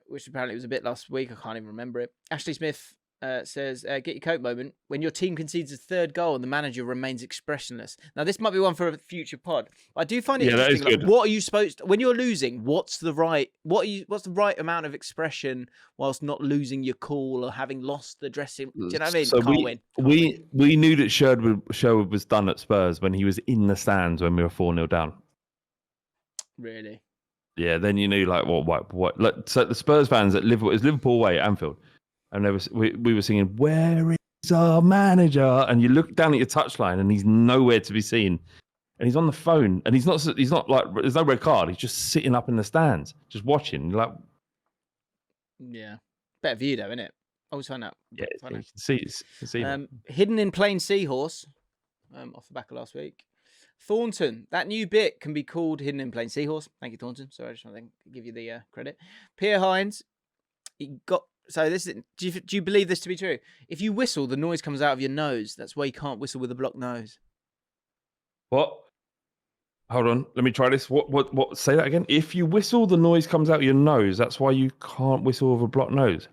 which apparently was a bit last week. I can't even remember it. Ashley Smith says, get your coat moment. When your team concedes a 3rd goal and the manager remains expressionless. Now, this might be one for a future pod. I do find it interesting. That is good. What are you supposed to, when you're losing, what's the right amount of expression whilst not losing your cool or having lost the dressing? Do you know what I mean? So we knew that Sherwood was done at Spurs when he was in the stands when we were 4-0 down. Really? Yeah, then you knew, like, what? Like, so the Spurs fans at Liverpool, it's Liverpool away at Anfield, and we were singing, "Where is our manager?" And you look down at your touchline, and he's nowhere to be seen, and he's on the phone, and he's not like, there's no red card. He's just sitting up in the stands, just watching. Like, yeah, better view though, isn't it? Always find out. Yeah, you can see. Hidden in plain seahorse, off the back of last week. Thornton, that new bit can be called Hidden in Plain Seahorse. Thank you, Thornton. Sorry, I just want to give you the credit. Pierre Hines, he got. So this is. Do you believe this to be true? If you whistle, the noise comes out of your nose. That's why you can't whistle with a blocked nose. What? Hold on. Let me try this. What? Say that again. If you whistle, the noise comes out of your nose. That's why you can't whistle with a blocked nose.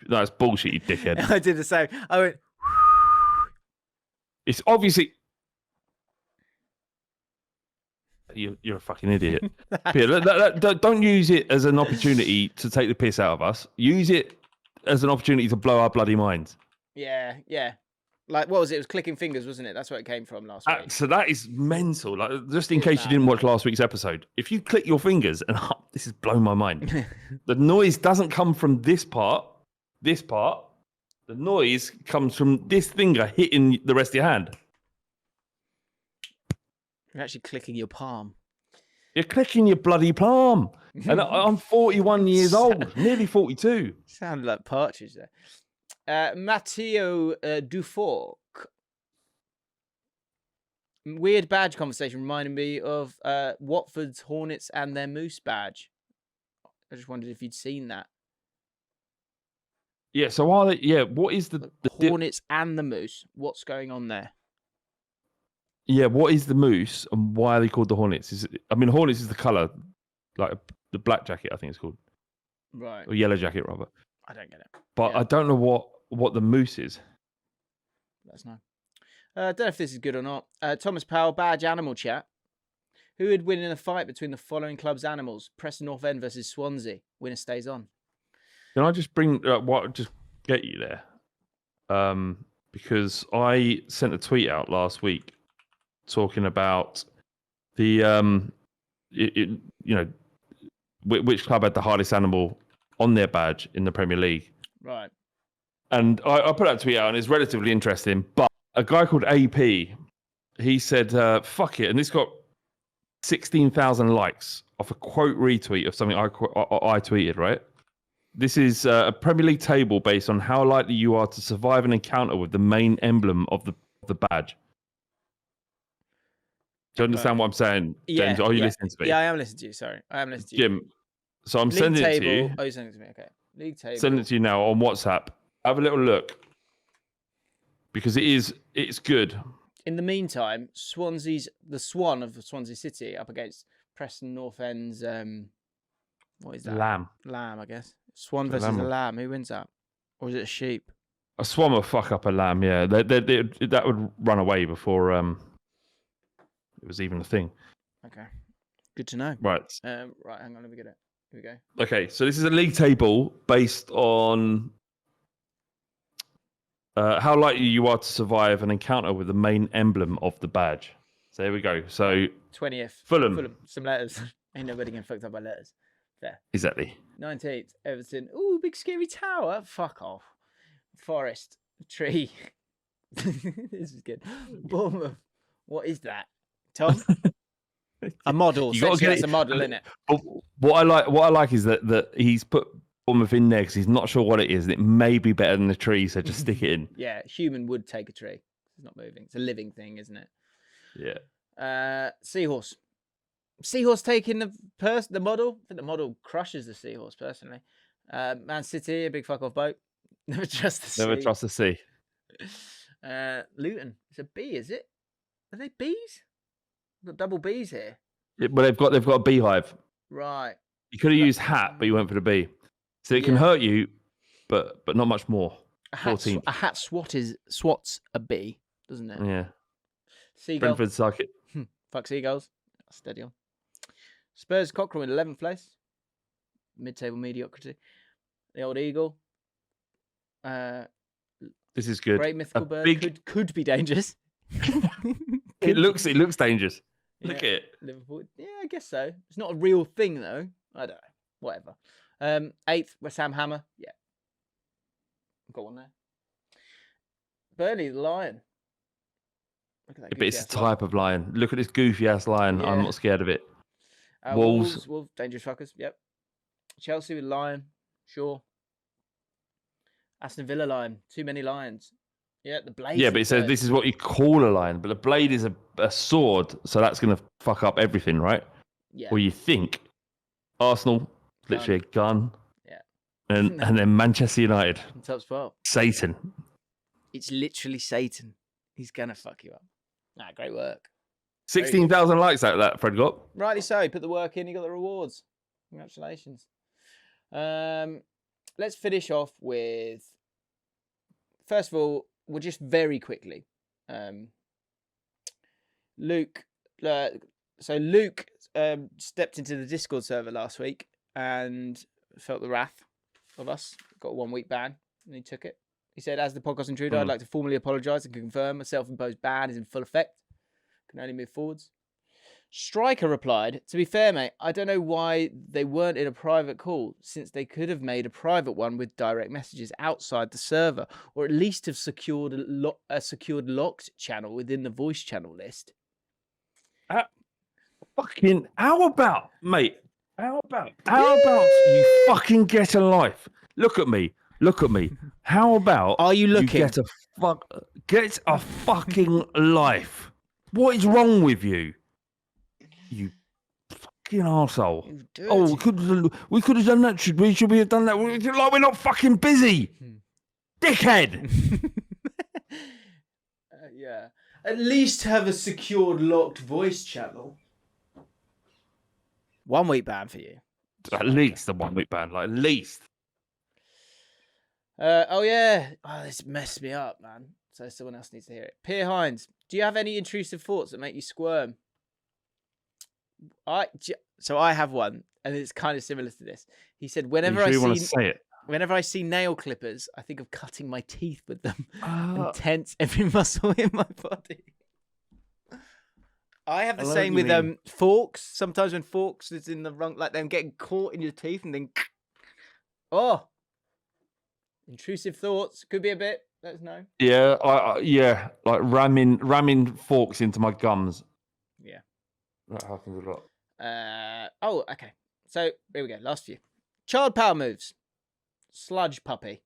No, it's bullshit, you dickhead. I did the same. I went. It's obviously. You're a fucking idiot. Peter, don't use it as an opportunity to take the piss out of us. Use it as an opportunity to blow our bloody minds. Yeah. Like, what was it? It was clicking fingers, wasn't it? That's where it came from last week. So that is mental. Like, just in case you didn't watch last week's episode, if you click your fingers, and this has blown my mind, the noise doesn't come from this part. The noise comes from this finger hitting the rest of your hand. You're actually clicking your palm. You're clicking your bloody palm. And I'm 41 years old, nearly 42. Sounded like Partridge there. Matteo Dufour. Weird badge conversation reminded me of Watford's Hornets and their Moose badge. I just wondered if you'd seen that. Yeah, so what is the Hornets and the Moose? What's going on there? Yeah, what is the Moose and why are they called the Hornets? Hornets is the colour, like the black jacket, I think it's called. Right. Or yellow jacket, rather. I don't get it. But yeah. I don't know what the Moose is. Let us know. I don't know if this is good or not. Thomas Powell, badge animal chat. Who would win in a fight between the following club's animals? Preston North End versus Swansea. Winner stays on. Can I just just get you there? Because I sent a tweet out last week talking about the which club had the hardest animal on their badge in the Premier League. Right. And I put that tweet out, and it's relatively interesting. But a guy called AP, he said, "Fuck it," and this got 16,000 likes off a quote retweet of something I tweeted. Right. This is a Premier League table based on how likely you are to survive an encounter with the main emblem of the badge. Do you understand what I'm saying, James? Are you listening to me? Yeah, I am listening to you. Sorry. I am listening to you. Jim, so I'm sending it to you. Oh, you're sending it to me. Okay. League table. Send it to you now on WhatsApp. Have a little look. Because it's good. In the meantime, the Swan of Swansea City up against Preston North End's, what is that? Lamb, I guess. Swan versus a lamb. Who wins that? Or is it a sheep? A swan will fuck up a lamb, yeah. That would run away before it was even a thing. Okay. Good to know. Right. Right, hang on, let me get it. Here we go. Okay, so this is a league table based on how likely you are to survive an encounter with the main emblem of the badge. So here we go. So 20th. Fulham. Some letters. Ain't nobody getting fucked up by letters. Fair. Exactly. 19th. Everton. Ooh, big scary tower. Fuck off. Forest. Tree. This is good. Bournemouth. What is that? Tom? A model. It's a model, isn't it? But what I like is that he's put Bournemouth in there because he's not sure what it is. And it may be better than the tree, so just stick it in. Yeah, human would take a tree. It's not moving. It's a living thing, isn't it? Yeah. Seahorse. Seahorse taking the model. I think the model crushes the seahorse, personally. Man City, a big fuck off boat. Never trust the sea. Never trust the sea. Luton. It's a bee, is it? Are they bees? Got double B's here. Yeah, well, they've got a beehive. Right. You could have used hat, but you went for the bee. So it can hurt you, but not much more. A hat swats a bee, doesn't it? Yeah. Seagull. Brentford suck it. Fuck seagulls. Steady on. Spurs Cockerell in 11th place. Mid-table mediocrity. The old eagle. This is good. Great mythical bird. Could be dangerous. It looks dangerous. Look at it. Liverpool. Yeah, I guess so. It's not a real thing though. I don't know. Whatever. 8th, West Ham Hammer. Yeah. Got one there. Burnley the Lion. Look at that. But it's a type of lion. Look at this goofy ass lion. Yeah. I'm not scared of it. Wolves, dangerous fuckers. Yep. Chelsea with Lion. Sure. Aston Villa Lion. Too many lions. Yeah, the blade. Yeah, but it says this is what you call a lion, but the blade is a sword, so that's going to fuck up everything, right? Yeah. Or you think. Arsenal, literally a gun. Yeah. And then Manchester United. Top spot. Satan. It's literally Satan. He's going to fuck you up. Great work. 16,000 likes out of that, Fred got. Rightly so. He put the work in. He got the rewards. Congratulations. Let's finish off with... First of all, we'll just very quickly. Luke... So Luke stepped into the Discord server last week and felt the wrath of us. Got a 1-week ban, and he took it. He said, as the podcast intruder, I'd like to formally apologise and confirm a self-imposed ban is in full effect. Can only move forwards. Striker replied, to be fair, mate, I don't know why they weren't in a private call, since they could have made a private one with direct messages outside the server, or at least have secured a secured locked channel within the voice channel list. How about you fucking get a life? Look at me. How about are you looking? Get a fucking life. What is wrong with you? You fucking arsehole. Oh, we could have done that. Should we have done that? Like we're not fucking busy. Dickhead. Yeah. At least have a secured locked voice channel. 1-week ban for you. At least a 1-week ban, like at least. This messed me up, man. So someone else needs to hear it. Pierre Hines, do you have any intrusive thoughts that make you squirm? I have one, and it's kind of similar to this. He said, whenever I see nail clippers, I think of cutting my teeth with them and tense every muscle in my body. I have the same with forks. Sometimes when forks is in the wrong, like them getting caught in your teeth and then, intrusive thoughts. Could be a bit. Let us know. Yeah, like ramming forks into my gums. Yeah, that happens a lot. Okay. So here we go. Last few. Child power moves. Sludge puppy.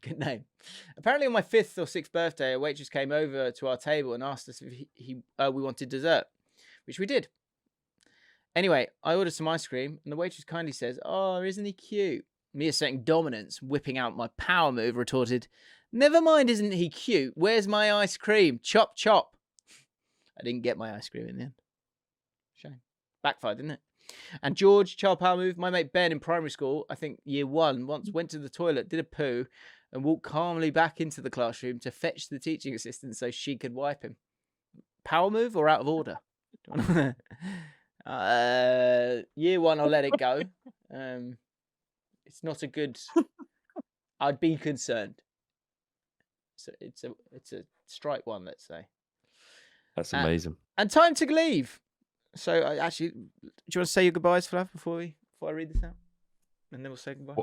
Good name. Apparently on my 5th or 6th birthday, a waitress came over to our table and asked us if we wanted dessert, which we did. Anyway, I ordered some ice cream, and the waitress kindly says, "Oh, isn't he cute?" Me asserting dominance, whipping out my power move, retorted, "Never mind, isn't he cute? Where's my ice cream? Chop, chop." I didn't get my ice cream in the end. Shame. Backfired, didn't it? And George, child power move, my mate Ben in primary school, I think year 1, once went to the toilet, did a poo, and walked calmly back into the classroom to fetch the teaching assistant so she could wipe him. Power move or out of order? Year 1, I'll let it go. It's not a good... I'd be concerned. So it's a strike one, let's say. That's amazing. And time to leave. So, actually, do you want to say your goodbyes, Flav, before I read this out? And then we'll say goodbye.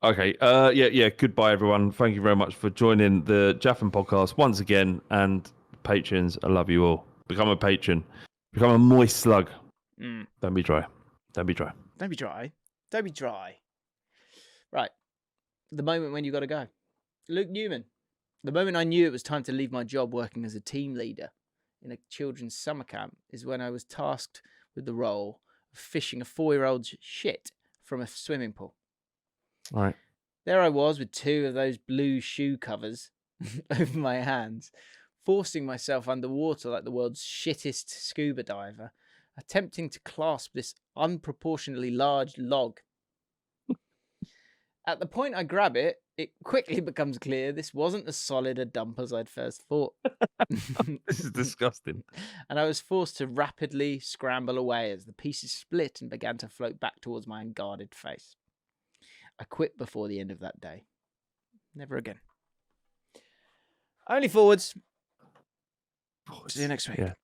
Okay. Yeah. Goodbye, everyone. Thank you very much for joining the Jaffin podcast once again. And patrons, I love you all. Become a patron. Become a moist slug. Don't be dry. Don't be dry. Don't be dry. Don't be dry. Right. The moment when you got to go. Luke Newman. The moment I knew it was time to leave my job working as a team leader in a children's summer camp is when I was tasked with the role of fishing a 4-year-old's shit from a swimming pool. All right. There I was with 2 of those blue shoe covers over my hands, forcing myself underwater like the world's shittest scuba diver, attempting to clasp this unproportionately large log. At the point I grab it, it quickly becomes clear this wasn't as solid a dump as I'd first thought. This is disgusting. And I was forced to rapidly scramble away as the pieces split and began to float back towards my unguarded face. I quit before the end of that day. Never again. Only forwards. See you next week. Yeah.